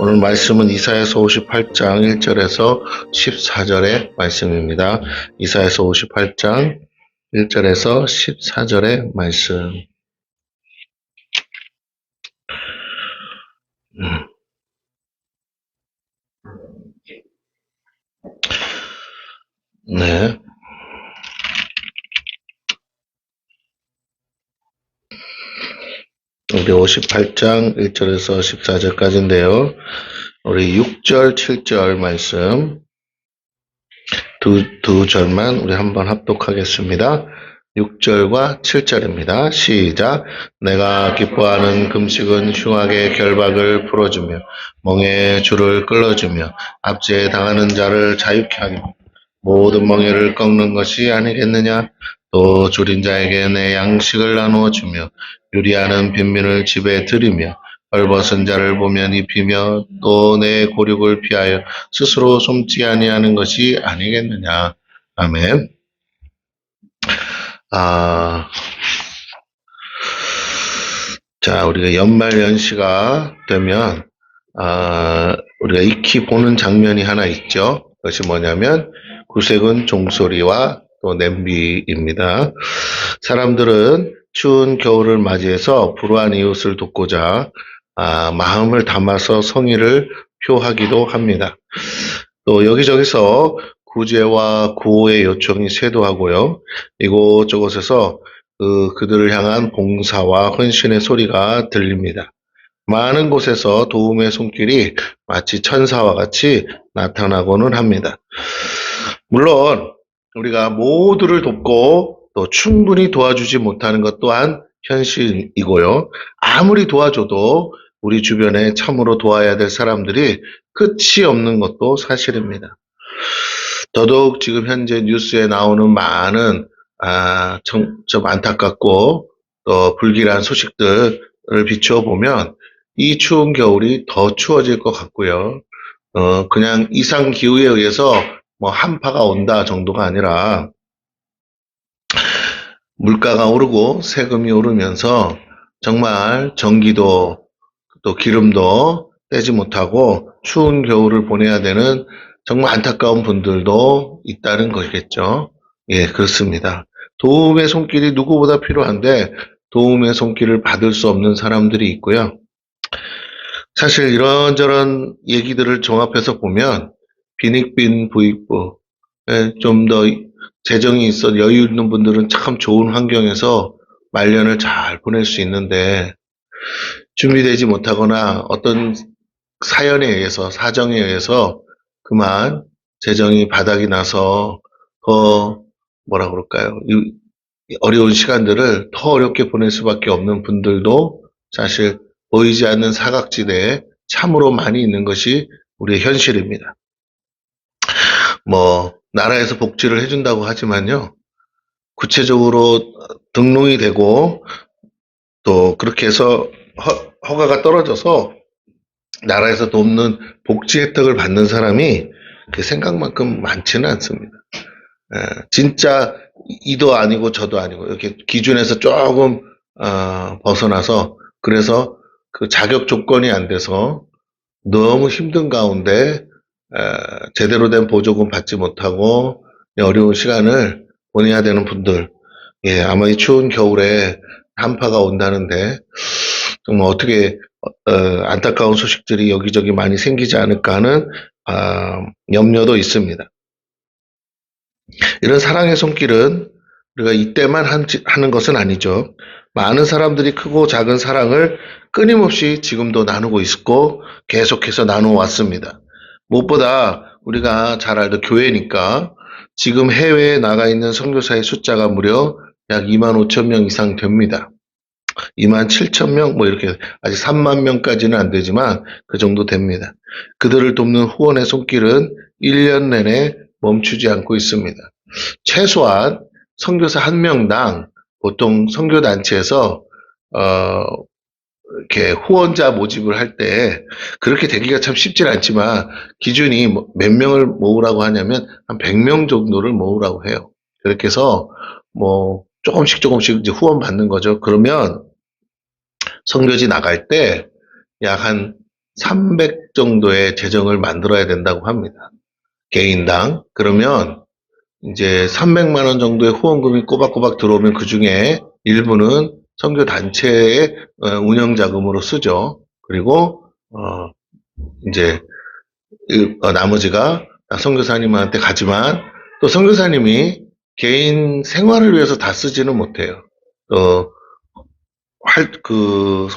오늘 말씀은 이사야서 58장 1절에서 14절의 말씀입니다. 이사야서 58장 1절에서 14절의 말씀. 네. 우리 58장 1절에서 14절까지인데요. 우리 6절, 7절 말씀 두 절만 우리 한번 합독하겠습니다. 6절과 7절입니다. 시작. 내가 기뻐하는 금식은 흉악의 결박을 풀어주며 멍에의 줄을 끌어주며 압제에 당하는 자를 자유케 하며 모든 멍에를 꺾는 것이 아니겠느냐. 또 줄인 자에게 내 양식을 나누어 주며 유리하는 빈민을 집에 들이며 헐벗은 자를 보면 입히며 또 내 고륙을 피하여 스스로 숨지 아니하는 것이 아니겠느냐. 아멘. 자, 우리가 연말연시가 되면 우리가 익히 보는 장면이 하나 있죠. 그것이 뭐냐면 구세군 종소리와 또 냄비입니다. 사람들은 추운 겨울을 맞이해서 불우한 이웃을 돕고자 마음을 담아서 성의를 표하기도 합니다. 또 여기저기서 구제와 구호의 요청이 쇄도하고요. 이곳저곳에서 그들을 향한 봉사와 헌신의 소리가 들립니다. 많은 곳에서 도움의 손길이 마치 천사와 같이 나타나고는 합니다. 물론 우리가 모두를 돕고 또 충분히 도와주지 못하는 것 또한 현실이고요. 아무리 도와줘도 우리 주변에 참으로 도와야 될 사람들이 끝이 없는 것도 사실입니다. 더더욱 지금 현재 뉴스에 나오는 많은 좀 안타깝고 또 불길한 소식들을 비추어 보면 이 추운 겨울이 더 추워질 것 같고요. 그냥 이상 기후에 의해서 뭐 한파가 온다 정도가 아니라 물가가 오르고 세금이 오르면서 정말 전기도 또 기름도 떼지 못하고 추운 겨울을 보내야 되는 정말 안타까운 분들도 있다는 것이겠죠. 예, 그렇습니다. 도움의 손길이 누구보다 필요한데 도움의 손길을 받을 수 없는 사람들이 있고요. 사실 이런저런 얘기들을 종합해서 보면 빈익빈 부익부, 좀 더 재정이 있어 여유 있는 분들은 참 좋은 환경에서 말년을 잘 보낼 수 있는데 준비되지 못하거나 어떤 사연에 의해서 사정에 의해서 그만 재정이 바닥이 나서 더 뭐라 그럴까요? 어려운 시간들을 더 어렵게 보낼 수밖에 없는 분들도 사실 보이지 않는 사각지대에 참으로 많이 있는 것이 우리의 현실입니다. 뭐 나라에서 복지를 해준다고 하지만요. 구체적으로 등록이 되고 또 그렇게 해서 허가가 떨어져서 나라에서 돕는 복지 혜택을 받는 사람이 그 생각만큼 많지는 않습니다. 진짜 이도 아니고 저도 아니고 이렇게 기준에서 조금 벗어나서 그래서 그 자격 조건이 안 돼서 너무 힘든 가운데 제대로 된 보조금 받지 못하고 어려운 시간을 보내야 되는 분들, 예, 아마 이 추운 겨울에 한파가 온다는데 정말 어떻게 안타까운 소식들이 여기저기 많이 생기지 않을까 하는 염려도 있습니다. 이런 사랑의 손길은 우리가 이때만 하는 것은 아니죠. 많은 사람들이 크고 작은 사랑을 끊임없이 지금도 나누고 있고 계속해서 나누어 왔습니다. 무엇보다 우리가 잘 알던 교회니까 지금 해외에 나가 있는 선교사의 숫자가 무려 약 2만 5천 명 이상 됩니다. 2만 7천 명, 뭐 이렇게 아직 3만 명까지는 안 되지만 그 정도 됩니다. 그들을 돕는 후원의 손길은 1년 내내 멈추지 않고 있습니다. 최소한 선교사 한 명당 보통 선교단체에서 이렇게 후원자 모집을 할 때 그렇게 되기가 참 쉽진 않지만 기준이 몇 명을 모으라고 하냐면 한 100명 정도를 모으라고 해요. 그렇게 해서 뭐 조금씩 이제 후원 받는 거죠. 그러면 선교지 나갈 때 약 한 300 정도의 재정을 만들어야 된다고 합니다. 개인당. 그러면 이제 300만 원 정도의 후원금이 꼬박꼬박 들어오면 그 중에 일부는 선교 단체의 운영 자금으로 쓰죠. 그리고 이제 나머지가 선교사님한테 가지만 또 선교사님이 개인 생활을 위해서 다 쓰지는 못해요. 또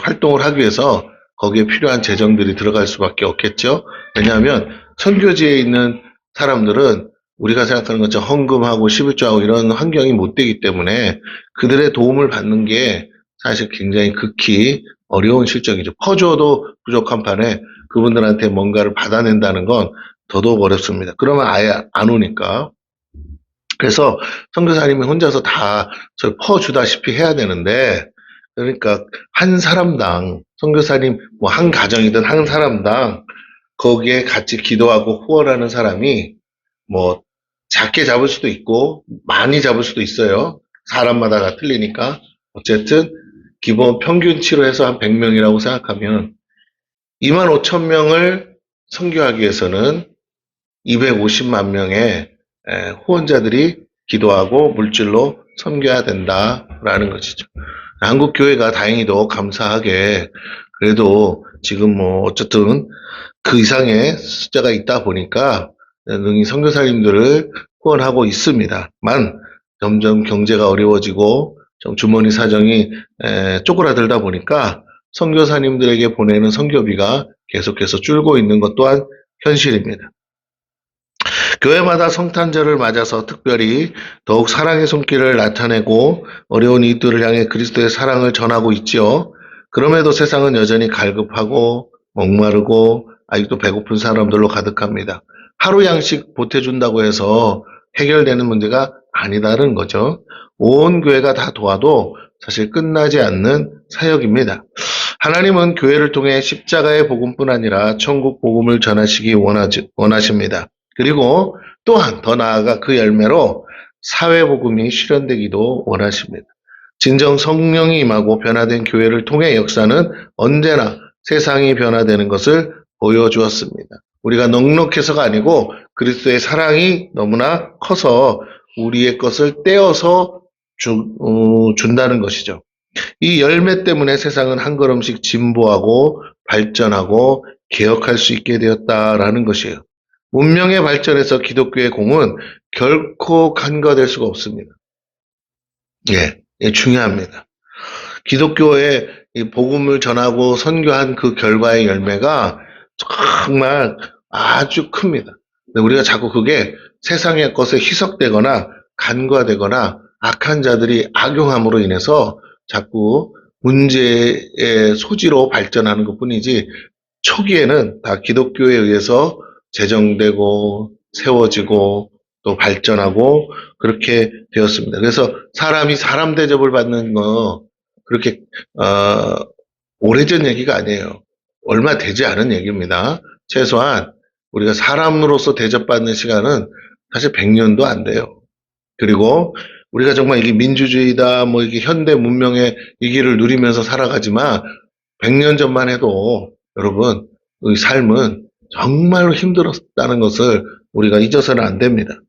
활동을 하기 위해서 거기에 필요한 재정들이 들어갈 수밖에 없겠죠. 왜냐하면 선교지에 있는 사람들은 우리가 생각하는 것처럼 헌금하고 11조하고 이런 환경이 못 되기 때문에 그들의 도움을 받는 게 사실 굉장히 극히 어려운 실정이죠. 퍼줘도 부족한 판에 그분들한테 뭔가를 받아낸다는 건 더더욱 어렵습니다. 그러면 아예 안 오니까. 그래서 선교사님이 혼자서 다 퍼주다시피 해야 되는데, 그러니까 한 사람당 선교사님 뭐 한 가정이든 한 사람당 거기에 같이 기도하고 후원하는 사람이 뭐 작게 잡을 수도 있고 많이 잡을 수도 있어요. 사람마다가 틀리니까. 어쨌든 기본 평균치로 해서 한 100명이라고 생각하면 2만 5천 명을 선교하기 위해서는 250만 명의 후원자들이 기도하고 물질로 섬겨야 된다라는 것이죠. 한국 교회가 다행히도 감사하게 그래도 지금 뭐 어쨌든 그 이상의 숫자가 있다 보니까 능히 선교사님들을 후원하고 있습니다만 점점 경제가 어려워지고 좀 주머니 사정이 쪼그라들다 보니까 선교사님들에게 보내는 선교비가 계속해서 줄고 있는 것 또한 현실입니다. 교회마다 성탄절을 맞아서 특별히 더욱 사랑의 손길을 나타내고 어려운 이들을 향해 그리스도의 사랑을 전하고 있지요. 그럼에도 세상은 여전히 갈급하고 목마르고 아직도 배고픈 사람들로 가득합니다. 하루 양식 보태준다고 해서 해결되는 문제가 아니다는 거죠. 온 교회가 다 도와도 사실 끝나지 않는 사역입니다. 하나님은 교회를 통해 십자가의 복음뿐 아니라 천국 복음을 전하시기 원하십니다. 그리고 또한 더 나아가 그 열매로 사회복음이 실현되기도 원하십니다. 진정 성령이 임하고 변화된 교회를 통해 역사는 언제나 세상이 변화되는 것을 보여주었습니다. 우리가 넉넉해서가 아니고 그리스도의 사랑이 너무나 커서 우리의 것을 떼어서 준다는 것이죠. 이 열매 때문에 세상은 한 걸음씩 진보하고 발전하고 개혁할 수 있게 되었다라는 것이에요. 문명의 발전에서 기독교의 공은 결코 간과될 수가 없습니다. 예, 중요합니다. 기독교의 복음을 전하고 선교한 그 결과의 열매가 정말 아주 큽니다. 우리가 자꾸 그게 세상의 것에 희석되거나 간과되거나 악한 자들이 악용함으로 인해서 자꾸 문제의 소지로 발전하는 것 뿐이지 초기에는 다 기독교에 의해서 제정되고 세워지고 또 발전하고 그렇게 되었습니다. 그래서 사람이 사람 대접을 받는 거 그렇게 오래전 얘기가 아니에요. 얼마 되지 않은 얘기입니다. 최소한 우리가 사람으로서 대접받는 시간은 사실 100년도 안 돼요. 그리고 우리가 정말 이게 민주주의다, 뭐 이게 현대 문명의 위기를 누리면서 살아가지만 100년 전만 해도 여러분, 우리 삶은 정말로 힘들었다는 것을 우리가 잊어서는 안 됩니다.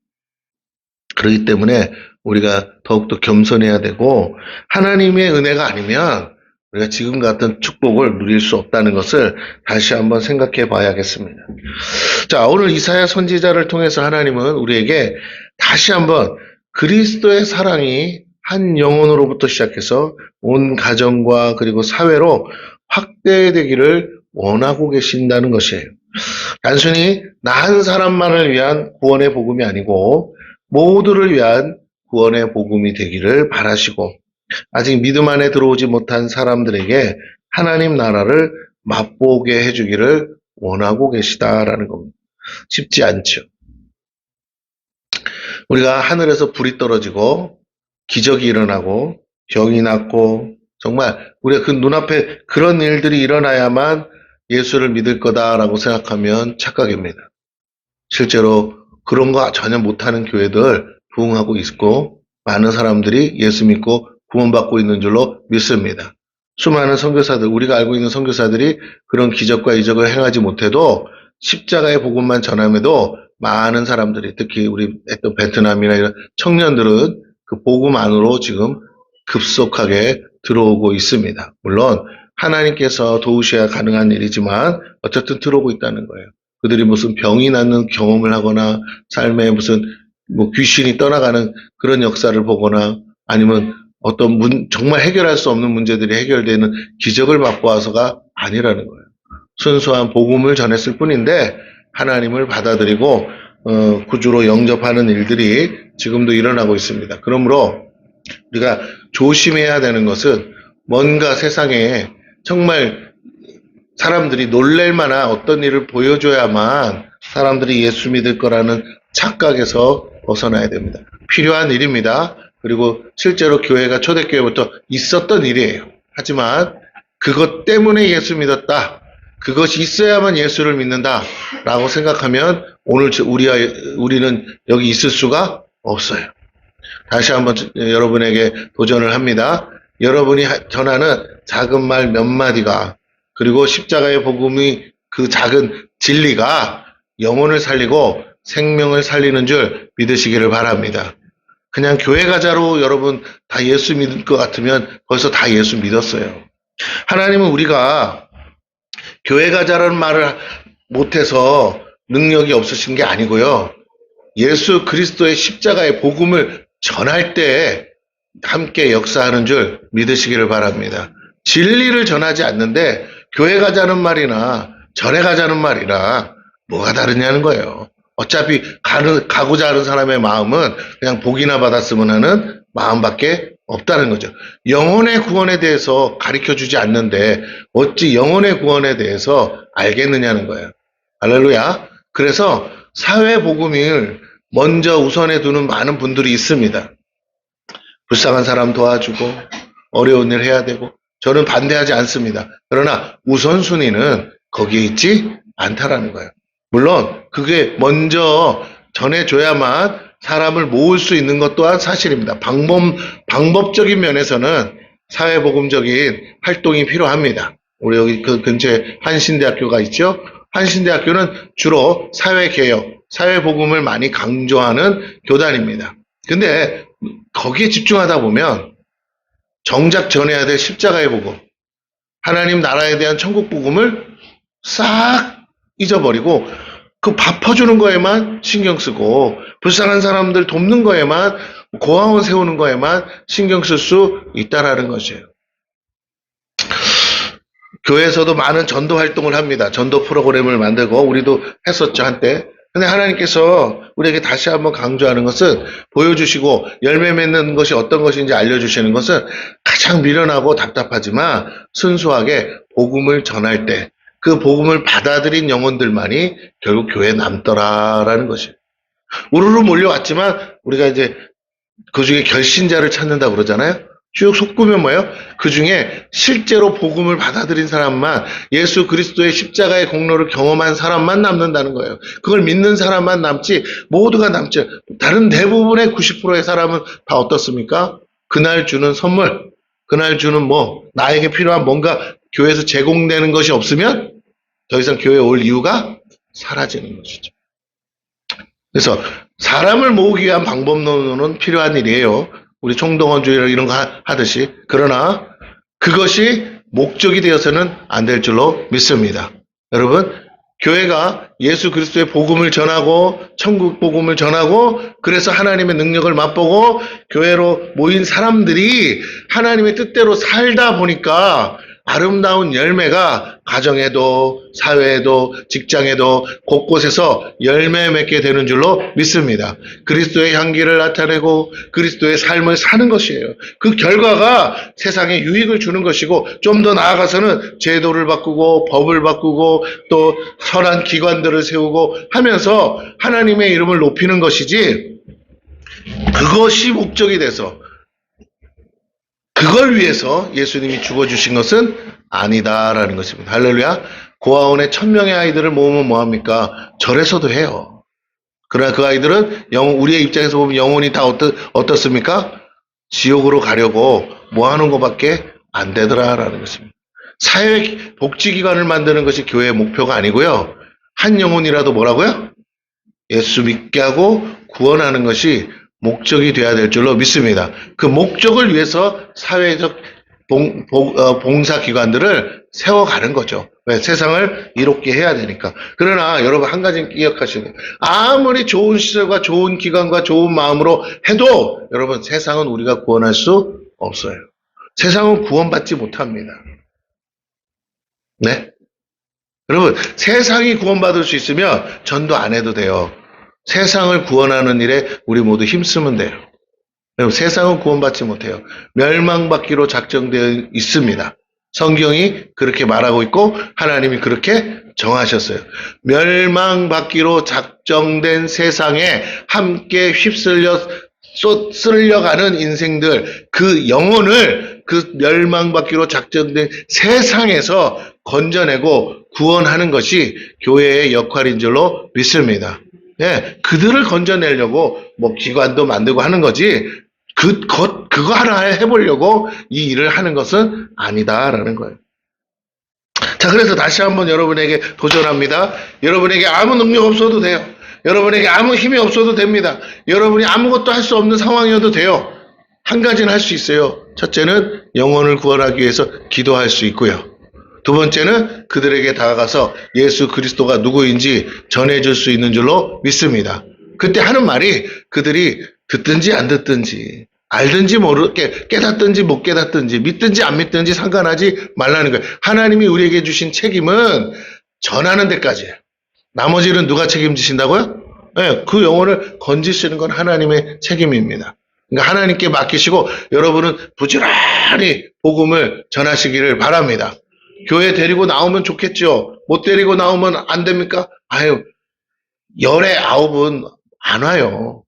그렇기 때문에 우리가 더욱더 겸손해야 되고 하나님의 은혜가 아니면 우리가 지금 같은 축복을 누릴 수 없다는 것을 다시 한번 생각해 봐야겠습니다. 자, 오늘 이사야 선지자를 통해서 하나님은 우리에게 다시 한번 그리스도의 사랑이 한 영혼으로부터 시작해서 온 가정과 그리고 사회로 확대되기를 원하고 계신다는 것이에요. 단순히 나 한 사람만을 위한 구원의 복음이 아니고 모두를 위한 구원의 복음이 되기를 바라시고 아직 믿음 안에 들어오지 못한 사람들에게 하나님 나라를 맛보게 해주기를 원하고 계시다라는 겁니다. 쉽지 않죠. 우리가 하늘에서 불이 떨어지고 기적이 일어나고 병이 낫고 정말 우리가 그 눈앞에 그런 일들이 일어나야만 예수를 믿을 거다라고 생각하면 착각입니다. 실제로 그런 거 전혀 못하는 교회들 부흥하고 있고 많은 사람들이 예수 믿고 구원받고 있는 줄로 믿습니다. 수많은 선교사들, 우리가 알고 있는 선교사들이 그런 기적과 이적을 행하지 못해도 십자가의 복음만 전함에도 많은 사람들이, 특히 우리 했던 베트남이나 이런 청년들은 그 복음 안으로 지금 급속하게 들어오고 있습니다. 물론 하나님께서 도우셔야 가능한 일이지만 어쨌든 들어오고 있다는 거예요. 그들이 무슨 병이 낫는 경험을 하거나 삶에 무슨 뭐 귀신이 떠나가는 그런 역사를 보거나 아니면 어떤 정말 해결할 수 없는 문제들이 해결되는 기적을 맛보아서가 아니라는 거예요. 순수한 복음을 전했을 뿐인데 하나님을 받아들이고 구주로 영접하는 일들이 지금도 일어나고 있습니다. 그러므로 우리가 조심해야 되는 것은 뭔가 세상에 정말 사람들이 놀랄 만한 어떤 일을 보여줘야만 사람들이 예수 믿을 거라는 착각에서 벗어나야 됩니다. 필요한 일입니다. 그리고 실제로 교회가 초대교회부터 있었던 일이에요. 하지만 그것 때문에 예수 믿었다. 그것이 있어야만 예수를 믿는다. 라고 생각하면 오늘 우리는 여기 있을 수가 없어요. 다시 한번 여러분에게 도전을 합니다. 여러분이 전하는 작은 말 몇 마디가 그리고 십자가의 복음이 그 작은 진리가 영혼을 살리고 생명을 살리는 줄 믿으시기를 바랍니다. 그냥 교회 가자로 여러분 다 예수 믿을 것 같으면 벌써 다 예수 믿었어요. 하나님은 우리가 교회 가자라는 말을 못해서 능력이 없으신 게 아니고요. 예수 그리스도의 십자가의 복음을 전할 때 함께 역사하는 줄 믿으시기를 바랍니다. 진리를 전하지 않는데 교회 가자는 말이나 절에 가자는 말이나 뭐가 다르냐는 거예요. 어차피 가고자 하는 사람의 마음은 그냥 복이나 받았으면 하는 마음밖에 없다는 거죠. 영혼의 구원에 대해서 가르쳐주지 않는데 어찌 영혼의 구원에 대해서 알겠느냐는 거예요. 할렐루야. 그래서 사회 복음을 먼저 우선에 두는 많은 분들이 있습니다. 불쌍한 사람 도와주고 어려운 일 해야 되고 저는 반대하지 않습니다. 그러나 우선순위는 거기에 있지 않다라는 거예요. 물론 그게 먼저 전해줘야만 사람을 모을 수 있는 것 또한 사실입니다. 방법적인 면에서는 사회복음적인 활동이 필요합니다. 우리 여기 그 근처에 한신대학교가 있죠. 한신대학교는 주로 사회개혁, 사회복음을 많이 강조하는 교단입니다. 근데 거기에 집중하다 보면 정작 전해야 될 십자가의 복음, 하나님 나라에 대한 천국 복음을 싹 잊어버리고 그 밥 퍼주는 거에만 신경 쓰고 불쌍한 사람들 돕는 거에만 고아원 세우는 거에만 신경 쓸 수 있다라는 것이에요. 교회에서도 많은 전도 활동을 합니다. 전도 프로그램을 만들고 우리도 했었죠 한때. 근데 하나님께서 우리에게 다시 한번 강조하는 것은 보여주시고 열매 맺는 것이 어떤 것인지 알려주시는 것은 가장 미련하고 답답하지만 순수하게 복음을 전할 때 그 복음을 받아들인 영혼들만이 결국 교회에 남더라라는 것이에요. 우르르 몰려왔지만 우리가 이제 그 중에 결신자를 찾는다고 그러잖아요. 쭉 솟구면 뭐예요? 그 중에 실제로 복음을 받아들인 사람만, 예수 그리스도의 십자가의 공로를 경험한 사람만 남는다는 거예요. 그걸 믿는 사람만 남지 모두가 남지. 다른 대부분의 90%의 사람은 다 어떻습니까? 그날 주는 선물, 그날 주는 나에게 필요한 뭔가 교회에서 제공되는 것이 없으면 더 이상 교회에 올 이유가 사라지는 것이죠. 그래서 사람을 모으기 위한 방법론은 필요한 일이에요. 우리 총동원주의 이런 거 하듯이. 그러나 그것이 목적이 되어서는 안 될 줄로 믿습니다. 여러분, 교회가 예수 그리스도의 복음을 전하고 천국 복음을 전하고 그래서 하나님의 능력을 맛보고 교회로 모인 사람들이 하나님의 뜻대로 살다 보니까 아름다운 열매가 가정에도 사회에도 직장에도 곳곳에서 열매 맺게 되는 줄로 믿습니다. 그리스도의 향기를 나타내고 그리스도의 삶을 사는 것이에요. 그 결과가 세상에 유익을 주는 것이고 좀 더 나아가서는 제도를 바꾸고 법을 바꾸고 또 선한 기관들을 세우고 하면서 하나님의 이름을 높이는 것이지 그것이 목적이 돼서 그걸 위해서 예수님이 죽어주신 것은 아니다라는 것입니다. 할렐루야. 고아원에 1000명의 아이들을 모으면 뭐합니까? 절에서도 해요. 그러나 그 아이들은 우리의 입장에서 보면 영혼이 다 어떻습니까? 지옥으로 가려고 뭐 하는 것밖에 안 되더라라는 것입니다. 사회 복지기관을 만드는 것이 교회의 목표가 아니고요. 한 영혼이라도 뭐라고요? 예수 믿게 하고 구원하는 것이 목적이 되어야 될 줄로 믿습니다. 그 목적을 위해서 사회적 봉사기관들을 세워가는 거죠. 왜? 세상을 이롭게 해야 되니까. 그러나 여러분 한 가지 기억하시는 거예요. 아무리 좋은 시설과 좋은 기관과 좋은 마음으로 해도 여러분 세상은 우리가 구원할 수 없어요. 세상은 구원받지 못합니다. 네? 여러분 세상이 구원받을 수 있으면 전도 안 해도 돼요. 세상을 구원하는 일에 우리 모두 힘쓰면 돼요. 여러분 세상은 구원받지 못해요. 멸망받기로 작정되어 있습니다. 성경이 그렇게 말하고 있고 하나님이 그렇게 정하셨어요. 멸망받기로 작정된 세상에 함께 휩쓸려 쓸려가는 인생들, 그 영혼을 그 멸망받기로 작정된 세상에서 건져내고 구원하는 것이 교회의 역할인 줄로 믿습니다. 예, 그들을 건져내려고 뭐 기관도 만들고 하는 거지, 그거 하나 해보려고 이 일을 하는 것은 아니다라는 거예요. 자, 그래서 다시 한번 여러분에게 도전합니다. 여러분에게 아무 능력 없어도 돼요. 여러분에게 아무 힘이 없어도 됩니다. 여러분이 아무것도 할 수 없는 상황이어도 돼요. 한 가지는 할 수 있어요. 첫째는 영혼을 구원하기 위해서 기도할 수 있고요. 두 번째는 그들에게 다가가서 예수 그리스도가 누구인지 전해줄 수 있는 줄로 믿습니다. 그때 하는 말이 그들이 듣든지 안 듣든지, 알든지 모르게, 깨닫든지 못 깨닫든지, 믿든지 안 믿든지 상관하지 말라는 거예요. 하나님이 우리에게 주신 책임은 전하는 데까지예요. 나머지는 누가 책임지신다고요? 네, 그 영혼을 건지시는 건 하나님의 책임입니다. 그러니까 하나님께 맡기시고 여러분은 부지런히 복음을 전하시기를 바랍니다. 교회 데리고 나오면 좋겠죠. 못 데리고 나오면 안 됩니까? 아유, 열에 9은 안 와요.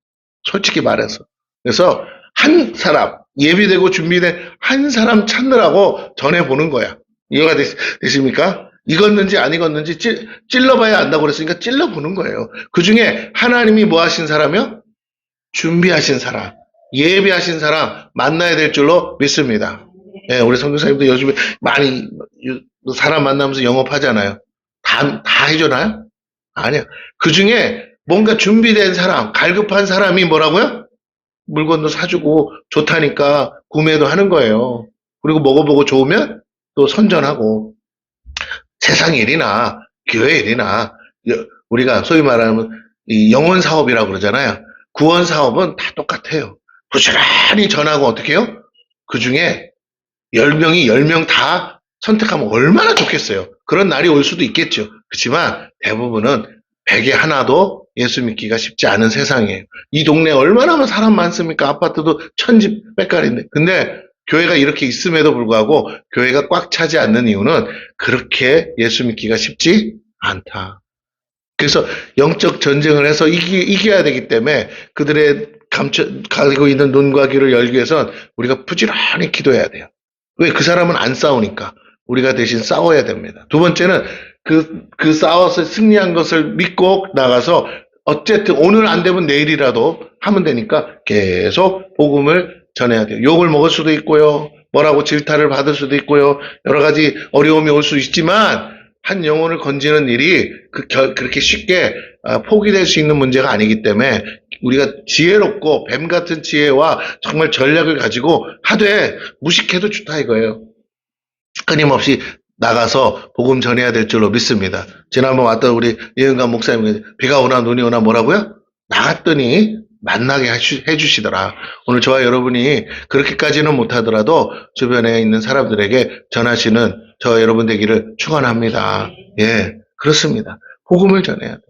솔직히 말해서. 그래서 한 사람, 예비되고 준비된 한 사람 찾느라고 전해보는 거야. 이해가 되십니까? 익었는지 안 익었는지 찔러봐야 안다고 그랬으니까 찔러보는 거예요. 그 중에 하나님이 뭐 하신 사람이요? 준비하신 사람, 예비하신 사람 만나야 될 줄로 믿습니다. 예, 우리 선교사님도 요즘에 많이 사람 만나면서 영업하잖아요. 다 해주나요? 아니요. 그 중에 뭔가 준비된 사람, 갈급한 사람이 뭐라고요? 물건도 사주고 좋다니까 구매도 하는 거예요. 그리고 먹어보고 좋으면 또 선전하고. 세상 일이나 교회 일이나 우리가 소위 말하면 이 영혼 사업이라고 그러잖아요. 구원 사업은 다 똑같아요. 부지런히 전하고 어떻게 해요? 그 중에 10명이 10명 다 선택하면 얼마나 좋겠어요. 그런 날이 올 수도 있겠죠. 그렇지만 대부분은 100에 하나도 예수 믿기가 쉽지 않은 세상이에요. 이 동네에 얼마나 사람 많습니까? 아파트도 1000집 빽깔인데. 근데 교회가 이렇게 있음에도 불구하고 교회가 꽉 차지 않는 이유는 그렇게 예수 믿기가 쉽지 않다. 그래서 영적 전쟁을 해서 이겨야 되기 때문에 그들의 가지고 있는 눈과 귀를 열기 위해서는 우리가 부지런히 기도해야 돼요. 왜? 그 사람은 안 싸우니까. 우리가 대신 싸워야 됩니다. 두 번째는 그 싸워서 승리한 것을 믿고 나가서 어쨌든 오늘 안 되면 내일이라도 하면 되니까 계속 복음을 전해야 돼요. 욕을 먹을 수도 있고요. 뭐라고 질타를 받을 수도 있고요. 여러 가지 어려움이 올 수 있지만 한 영혼을 건지는 일이 그렇게 쉽게 포기될 수 있는 문제가 아니기 때문에 우리가 지혜롭고 뱀 같은 지혜와 정말 전략을 가지고 하되 무식해도 좋다 이거예요. 끊임없이 나가서 복음 전해야 될 줄로 믿습니다. 지난번 왔던 우리 이은감 목사님 비가 오나 눈이 오나 뭐라고요? 나갔더니 만나게 해주시더라. 오늘 저와 여러분이 그렇게까지는 못하더라도 주변에 있는 사람들에게 전하시는 저와 여러분 되기를 축원합니다. 예, 그렇습니다. 복음을 전해야 돼요.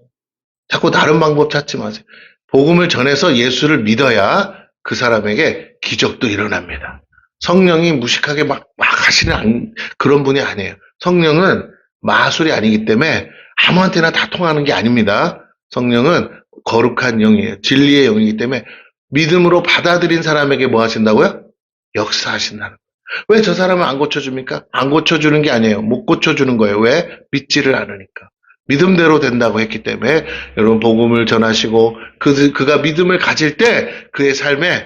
자꾸 다른 방법 찾지 마세요. 복음을 전해서 예수를 믿어야 그 사람에게 기적도 일어납니다. 성령이 무식하게 막 하시는 그런 분이 아니에요. 성령은 마술이 아니기 때문에 아무한테나 다 통하는 게 아닙니다. 성령은 거룩한 영이에요. 진리의 영이기 때문에 믿음으로 받아들인 사람에게 뭐 하신다고요? 역사하신다는 거예요. 왜 저 사람은 안 고쳐줍니까? 안 고쳐주는 게 아니에요. 못 고쳐주는 거예요. 왜? 믿지를 않으니까. 믿음대로 된다고 했기 때문에 여러분 복음을 전하시고 그가 믿음을 가질 때 그의 삶에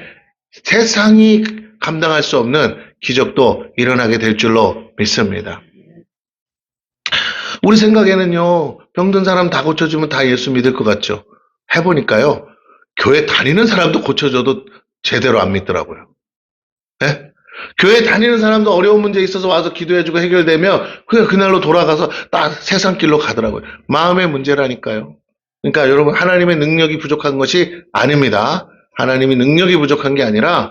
세상이 감당할 수 없는 기적도 일어나게 될 줄로 믿습니다. 우리 생각에는요, 병든 사람 다 고쳐주면 다 예수 믿을 것 같죠? 해보니까요, 교회 다니는 사람도 고쳐줘도 제대로 안 믿더라고요. 네? 교회 다니는 사람도 어려운 문제 있어서 와서 기도해주고 해결되면 그냥 그날로 돌아가서 딱 세상 길로 가더라고요. 마음의 문제라니까요. 그러니까 여러분, 하나님의 능력이 부족한 것이 아닙니다. 하나님이 능력이 부족한 게 아니라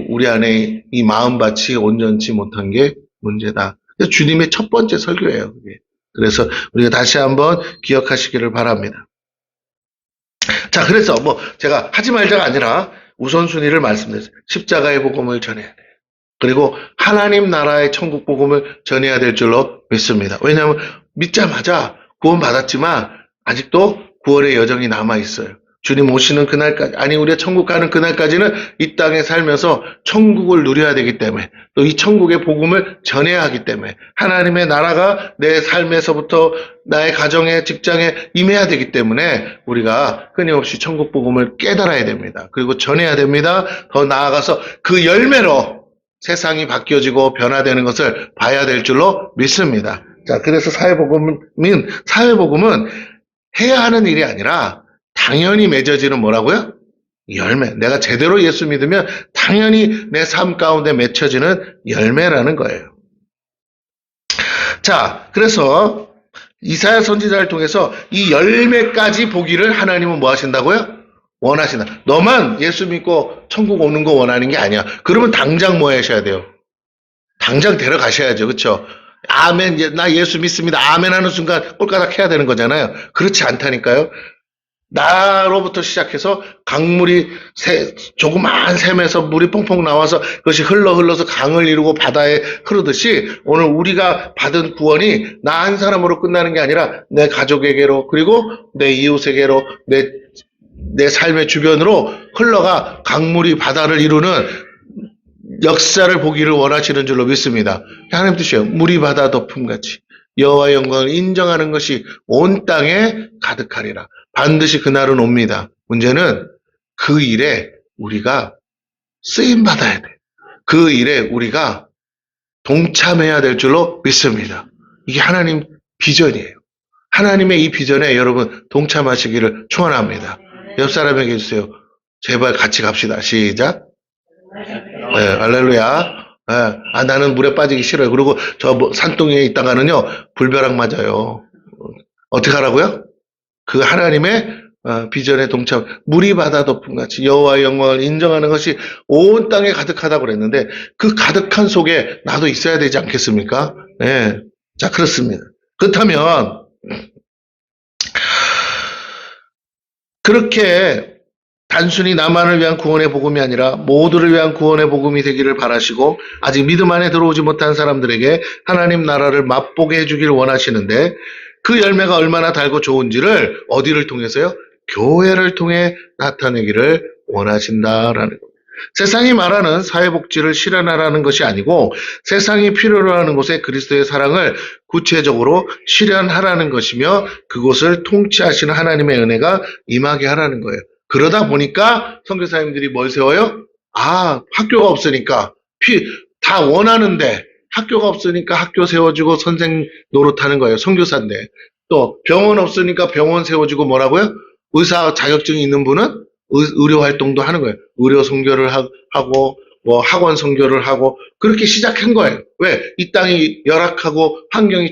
우리 안에 이 마음밭이 온전치 못한 게 문제다. 주님의 첫 번째 설교예요, 그게. 그래서 우리가 다시 한번 기억하시기를 바랍니다. 자, 그래서 제가 하지 말자가 아니라 우선순위를 말씀드렸어요. 십자가의 복음을 전해야 돼요. 그리고 하나님 나라의 천국 복음을 전해야 될 줄로 믿습니다. 왜냐하면 믿자마자 구원 받았지만 아직도 구원의 여정이 남아 있어요. 주님 오시는 그날까지, 아니 우리가 천국 가는 그날까지는 이 땅에 살면서 천국을 누려야 되기 때문에, 또 이 천국의 복음을 전해야 하기 때문에, 하나님의 나라가 내 삶에서부터 나의 가정에, 직장에 임해야 되기 때문에 우리가 끊임없이 천국 복음을 깨달아야 됩니다. 그리고 전해야 됩니다. 더 나아가서 그 열매로 세상이 바뀌어지고 변화되는 것을 봐야 될 줄로 믿습니다. 자, 그래서 사회복음은 해야 하는 일이 아니라 당연히 맺어지는 뭐라고요? 열매. 내가 제대로 예수 믿으면 당연히 내 삶 가운데 맺혀지는 열매라는 거예요. 자, 그래서 이사야 선지자를 통해서 이 열매까지 보기를 하나님은 뭐 하신다고요? 원하신다. 너만 예수 믿고 천국 오는 거 원하는 게 아니야. 그러면 당장 뭐 하셔야 돼요? 당장 데려가셔야죠. 그렇죠? 아멘, 나 예수 믿습니다. 아멘 하는 순간 꼴까닥 해야 되는 거잖아요. 그렇지 않다니까요. 나로부터 시작해서 강물이 조그마한 샘에서 물이 퐁퐁 나와서 그것이 흘러서 강을 이루고 바다에 흐르듯이 오늘 우리가 받은 구원이 나 한 사람으로 끝나는 게 아니라 내 가족에게로, 그리고 내 이웃에게로, 내 삶의 주변으로 흘러가 강물이 바다를 이루는 역사를 보기를 원하시는 줄로 믿습니다. 하나님 뜻이에요. 물이 바다 덮음같이 여호와의 영광을 인정하는 것이 온 땅에 가득하리라. 반드시 그날은 옵니다. 문제는 그 일에 우리가 쓰임 받아야 돼. 그 일에 우리가 동참해야 될 줄로 믿습니다. 이게 하나님 비전이에요. 하나님의 이 비전에 여러분 동참하시기를 축원합니다. 옆 사람에게 해주세요. 제발 같이 갑시다. 시작. 네, 할렐루야. 네, 나는 물에 빠지기 싫어요. 그리고 저 산동에 있다가는요, 불벼락 맞아요. 어떻게 하라고요? 그 하나님의 비전에 동참, 물이 바다 덮음같이 여호와의 영광을 인정하는 것이 온 땅에 가득하다고 그랬는데 그 가득한 속에 나도 있어야 되지 않겠습니까? 네. 자, 그렇습니다. 그렇다면 그렇게 단순히 나만을 위한 구원의 복음이 아니라 모두를 위한 구원의 복음이 되기를 바라시고 아직 믿음 안에 들어오지 못한 사람들에게 하나님 나라를 맛보게 해주길 원하시는데 그 열매가 얼마나 달고 좋은지를 어디를 통해서요? 교회를 통해 나타내기를 원하신다라는 겁니다. 세상이 말하는 사회복지를 실현하라는 것이 아니고 세상이 필요로 하는 곳에 그리스도의 사랑을 구체적으로 실현하라는 것이며 그곳을 통치하시는 하나님의 은혜가 임하게 하라는 거예요. 그러다 보니까 선교사님들이 뭘 세워요? 학교가 없으니까 다 원하는데 학교가 없으니까 학교 세워주고 선생 노릇하는 거예요. 선교사인데. 또 병원 없으니까 병원 세워주고 뭐라고요? 의사 자격증이 있는 분은 의료 활동도 하는 거예요. 의료 선교를 하고 학원 선교를 하고 그렇게 시작한 거예요. 왜? 이 땅이 열악하고 환경이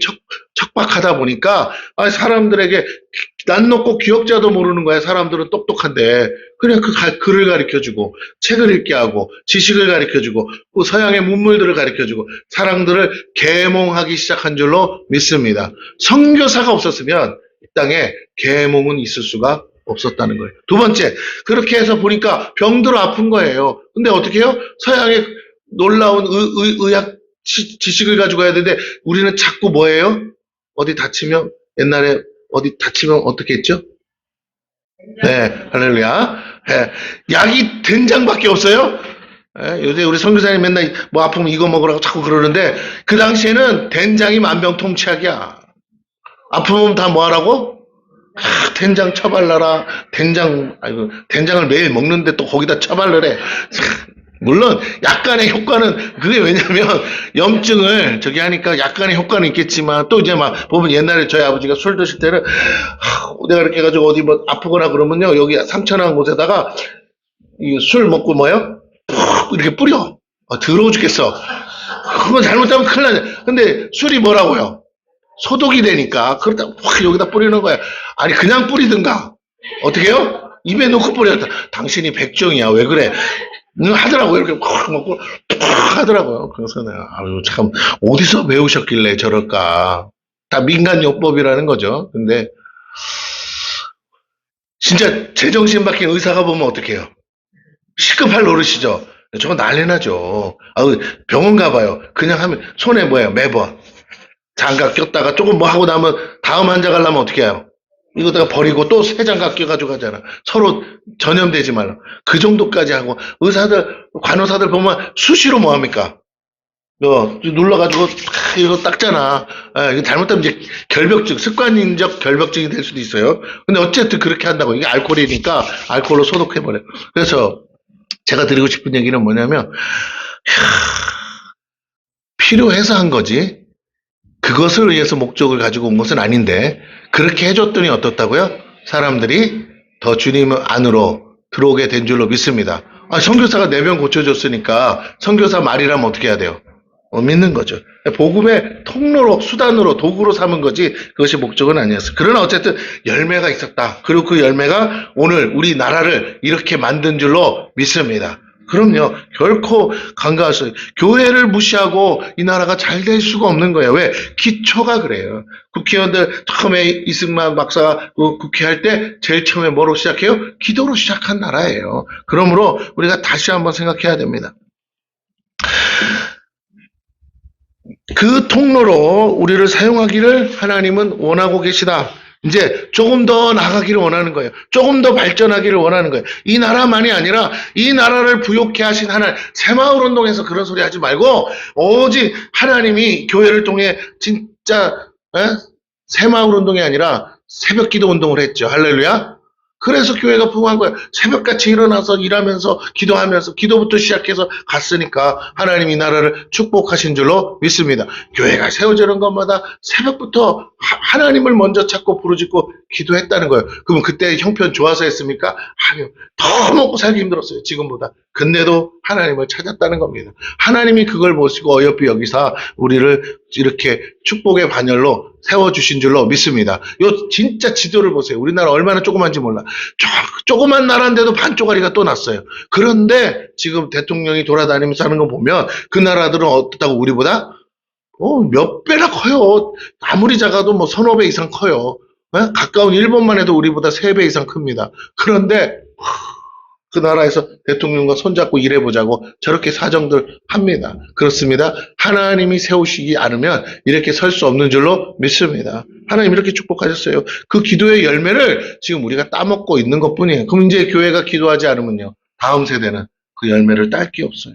척박하다 보니까 사람들에게 난 놓고 기억자도 모르는 거야. 사람들은 똑똑한데 그냥 글을 가르쳐주고 책을 읽게 하고 지식을 가르쳐주고 또 서양의 문물들을 가르쳐주고 사람들을 계몽하기 시작한 줄로 믿습니다. 선교사가 없었으면 이 땅에 계몽은 있을 수가 없었다는 거예요. 두 번째, 그렇게 해서 보니까 병들어 아픈 거예요. 근데 어떻게 해요? 서양의 놀라운 의학 지식을 가지고 해야 되는데 우리는 자꾸 뭐예요? 어디 다치면 옛날에 어디 다치면 어떻게 했죠? 네, 할렐루야. 네, 약이 된장밖에 없어요. 네, 요새 우리 선교사님 맨날 뭐 아프면 이거 먹으라고 자꾸 그러는데 그 당시에는 된장이 만병통치약이야. 아프면 다 뭐 하라고? 된장 쳐발라라. 된장을 매일 먹는데 또 거기다 쳐발르래. 물론 약간의 효과는 그게 왜냐면 염증을 저기 하니까 약간의 효과는 있겠지만 또 이제 막 보면 옛날에 저희 아버지가 술 드실 때는 내가 이렇게 해가지고 어디 뭐 아프거나 그러면요 여기 상처난 곳에다가 이 술 먹고 뭐요 이렇게 뿌려. 더러워 죽겠어. 그건 잘못하면 큰일 나죠. 근데 술이 뭐라고요? 소독이 되니까 그러다 확 여기다 뿌리는 거야. 아니 그냥 뿌리든가 어떻게 해요? 입에 넣고 뿌렸다. 당신이 백종이야 왜 그래? 하더라고요. 이렇게 콱 먹고 팍 하더라고요. 그래서 내가 아유 참 어디서 배우셨길래 저럴까? 다 민간요법이라는 거죠. 근데 진짜 제정신 박힌 의사가 보면 어떡해요? 시급할 노릇이죠. 저거 난리 나죠. 병원 가봐요. 그냥 하면 손에 뭐예요? 매번 장갑 꼈다가 조금 뭐 하고 나면 다음 환자 가려면 어떻게 해요? 이거다가 버리고 또 새 장갑 껴가지고 가잖아. 서로 전염되지 말라. 그 정도까지 하고 의사들 간호사들 보면 수시로 뭐 합니까? 눌러가지고 이거 닦잖아. 이거 잘못하면 이제 결벽증, 습관적 결벽증이 될 수도 있어요. 근데 어쨌든 그렇게 한다고. 이게 알코올이니까 알코올로 소독해버려. 그래서 제가 드리고 싶은 얘기는 뭐냐면, 필요해서 한 거지. 그것을 위해서 목적을 가지고 온 것은 아닌데, 그렇게 해줬더니 어떻다고요? 사람들이 더 주님 안으로 들어오게 된 줄로 믿습니다. 선교사가 내 병 고쳐줬으니까 선교사 말이라면 어떻게 해야 돼요? 믿는 거죠. 복음의 통로로, 수단으로, 도구로 삼은 거지 그것이 목적은 아니었어요. 그러나 어쨌든 열매가 있었다. 그리고 그 열매가 오늘 우리나라를 이렇게 만든 줄로 믿습니다. 그럼요. 결코 간과할 수, 교회를 무시하고 이 나라가 잘 될 수가 없는 거예요. 왜? 기초가 그래요. 국회의원들 처음에 이승만 박사가 국회할 때 제일 처음에 뭐로 시작해요? 기도로 시작한 나라예요. 그러므로 우리가 다시 한번 생각해야 됩니다. 그 통로로 우리를 사용하기를 하나님은 원하고 계시다. 이제 조금 더 나가기를 원하는 거예요. 조금 더 발전하기를 원하는 거예요. 이 나라만이 아니라 이 나라를 부욕해 하신 하나님, 새마을 운동에서 그런 소리 하지 말고 오직 하나님이 교회를 통해 진짜 새마을 운동이 아니라 새벽 기도 운동을 했죠. 할렐루야. 그래서 교회가 부흥한 거야. 새벽같이 일어나서 일하면서 기도하면서 기도부터 시작해서 갔으니까 하나님 이 나라를 축복하신 줄로 믿습니다. 교회가 세워지는 것마다 새벽부터 하나님을 먼저 찾고 부르짖고 기도했다는 거예요. 그러면 그때 형편 좋아서 했습니까? 아니요. 더 먹고 살기 힘들었어요. 지금보다. 근데도 하나님을 찾았다는 겁니다. 하나님이 그걸 보시고 어여삐 여기사 우리를 이렇게 축복의 반열로 세워주신 줄로 믿습니다. 요 진짜 지도를 보세요. 우리나라 얼마나 조그만지 몰라. 조그만 나라인데도 반쪽짜리가 또 났어요. 그런데 지금 대통령이 돌아다니면서 하는 거 보면 그 나라들은 어떻다고 우리보다 몇 배나 커요. 아무리 작아도 뭐 서너 배 이상 커요. 가까운 일본만 해도 우리보다 3배 이상 큽니다. 그런데 그 나라에서 대통령과 손잡고 일해보자고 저렇게 사정들 합니다. 그렇습니다. 하나님이 세우시지 않으면 이렇게 설 수 없는 줄로 믿습니다. 하나님 이렇게 축복하셨어요. 그 기도의 열매를 지금 우리가 따먹고 있는 것 뿐이에요. 그럼 이제 교회가 기도하지 않으면요. 다음 세대는 그 열매를 딸 게 없어요.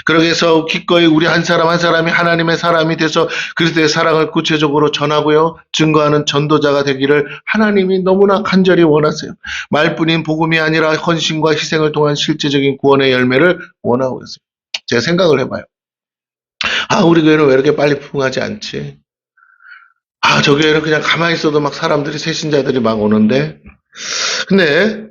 그러기 위해서 기꺼이 우리 한 사람 한 사람이 하나님의 사람이 돼서 그리스도의 사랑을 구체적으로 전하고요. 증거하는 전도자가 되기를 하나님이 너무나 간절히 원하세요. 말뿐인 복음이 아니라 헌신과 희생을 통한 실제적인 구원의 열매를 원하고 있어요. 제가 생각을 해봐요. 우리 교회는 왜 이렇게 빨리 부흥하지 않지? 저 교회는 그냥 가만히 있어도 막 사람들이 새신자들이 막 오는데 근데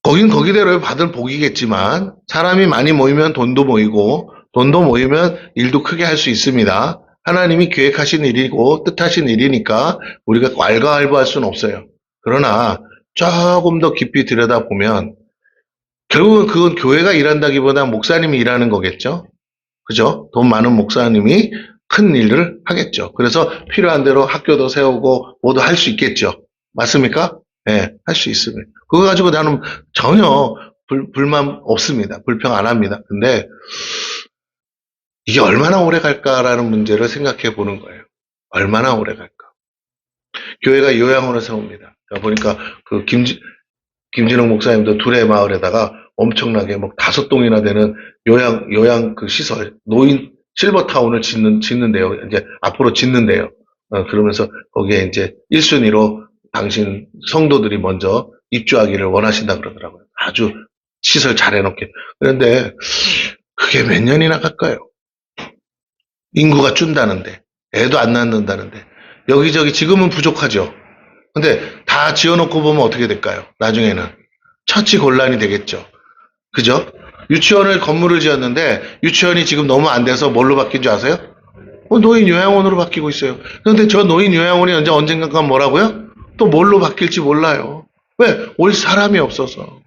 거긴 거기대로 받을 복이겠지만 사람이 많이 모이면 돈도 모이고 돈도 모이면 일도 크게 할 수 있습니다. 하나님이 계획하신 일이고 뜻하신 일이니까 우리가 왈가왈부할 수는 없어요. 그러나 조금 더 깊이 들여다보면 결국은 그건 교회가 일한다기보다 목사님이 일하는 거겠죠. 그죠? 돈 많은 목사님이 큰 일을 하겠죠. 그래서 필요한 대로 학교도 세우고 모두 할 수 있겠죠. 맞습니까? 네, 할 수 있습니다. 그거 가지고 나는 전혀 불만 없습니다. 불평 안 합니다. 근데 이게 얼마나 오래 갈까라는 문제를 생각해 보는 거예요. 얼마나 오래 갈까? 교회가 요양원을 세웁니다. 보니까 그 김진웅 목사님도 둘의 마을에다가 엄청나게 막 5동이나 되는 요양 그 시설, 노인 실버타운을 짓는데요. 이제 앞으로 짓는데요. 그러면서 거기에 이제 1순위로 당신 성도들이 먼저 입주하기를 원하신다 그러더라고요. 아주 시설 잘 해놓게. 그런데 그게 몇 년이나 갈까요? 인구가 준다는데, 애도 안 낳는다는데, 여기저기 지금은 부족하죠. 근데 다 지어놓고 보면 어떻게 될까요? 나중에는 처치곤란이 되겠죠. 그죠? 유치원을 건물을 지었는데 유치원이 지금 너무 안 돼서 뭘로 바뀐 줄 아세요? 노인 요양원으로 바뀌고 있어요. 그런데 저 노인 요양원이 언젠가 뭐라고요? 또 뭘로 바뀔지 몰라요. 왜? 올 사람이 없어서.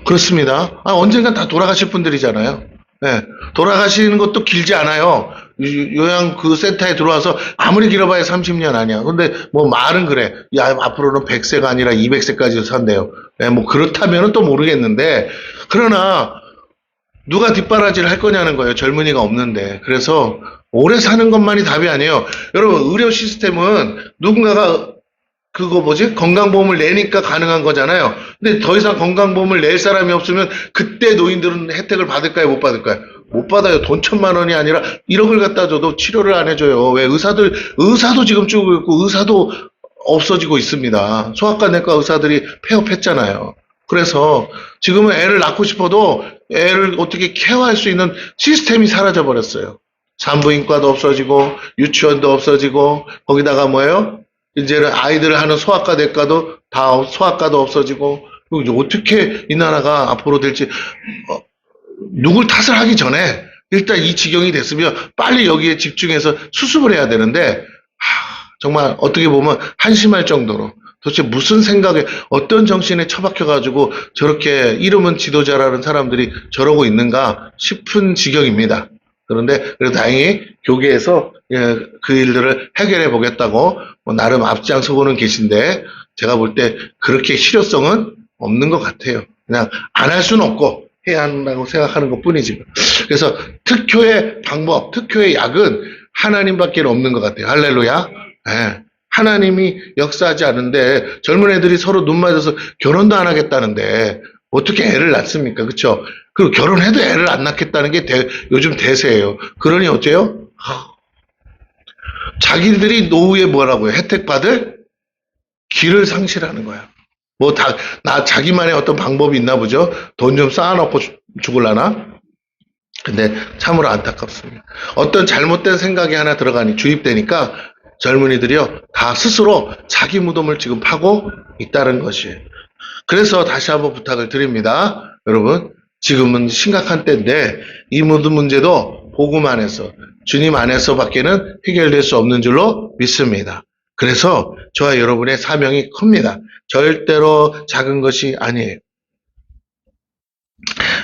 그렇습니다. 언젠간 다 돌아가실 분들이잖아요. 네, 돌아가시는 것도 길지 않아요. 요양 그 센터에 들어와서 아무리 길어봐야 30년 아니야. 근데 뭐 말은 그래. 야, 앞으로는 100세가 아니라 200세까지 산대요. 네, 뭐 그렇다면은 또 모르겠는데, 그러나 누가 뒷바라지를 할 거냐는 거예요. 젊은이가 없는데. 그래서 오래 사는 것만이 답이 아니에요. 여러분, 의료 시스템은 누군가가 그거 뭐지? 건강보험을 내니까 가능한 거잖아요. 근데 더 이상 건강보험을 낼 사람이 없으면 그때 노인들은 혜택을 받을까요? 못 받을까요? 못 받아요. 돈 1,000만 원이 아니라 1억을 갖다 줘도 치료를 안 해줘요. 왜? 의사도 지금 죽고 있고 의사도 없어지고 있습니다. 소아과 내과 의사들이 폐업했잖아요. 그래서 지금은 애를 낳고 싶어도 애를 어떻게 케어할 수 있는 시스템이 사라져 버렸어요. 산부인과도 없어지고 유치원도 없어지고 거기다가 뭐예요? 이제는 아이들을 하는 소아과 내과도 다 소아과도 없어지고 어떻게 이 나라가 앞으로 될지 누굴 탓을 하기 전에 일단 이 지경이 됐으면 빨리 여기에 집중해서 수습을 해야 되는데 정말 어떻게 보면 한심할 정도로 도대체 무슨 생각에 어떤 정신에 처박혀가지고 저렇게 이름은 지도자라는 사람들이 저러고 있는가 싶은 지경입니다. 그런데 그래도 다행히 교계에서 그 일들을 해결해 보겠다고 나름 앞장서고는 계신데 제가 볼 때 그렇게 실효성은 없는 것 같아요. 그냥 안 할 수는 없고 해야 한다고 생각하는 것 뿐이지. 그래서 특효의 방법, 특효의 약은 하나님밖에 없는 것 같아요. 할렐루야. 네. 하나님이 역사하지 않은데 젊은 애들이 서로 눈 맞아서 결혼도 안 하겠다는데 어떻게 애를 낳습니까? 그렇죠? 그리고 결혼해도 애를 안 낳겠다는 게 요즘 대세예요. 그러니 어째요? 자기들이 노후에 뭐라고요? 혜택 받을 길을 상실하는 거야. 자기만의 어떤 방법이 있나 보죠? 돈 좀 쌓아놓고 죽을라나? 근데 참으로 안타깝습니다. 어떤 잘못된 생각이 하나 들어가니 주입되니까 젊은이들이요, 다 스스로 자기 무덤을 지금 파고 있다는 것이에요. 그래서 다시 한번 부탁을 드립니다. 여러분, 지금은 심각한 때인데 이 모든 문제도 복음 안에서 주님 안에서 밖에는 해결될 수 없는 줄로 믿습니다. 그래서 저와 여러분의 사명이 큽니다. 절대로 작은 것이 아니에요.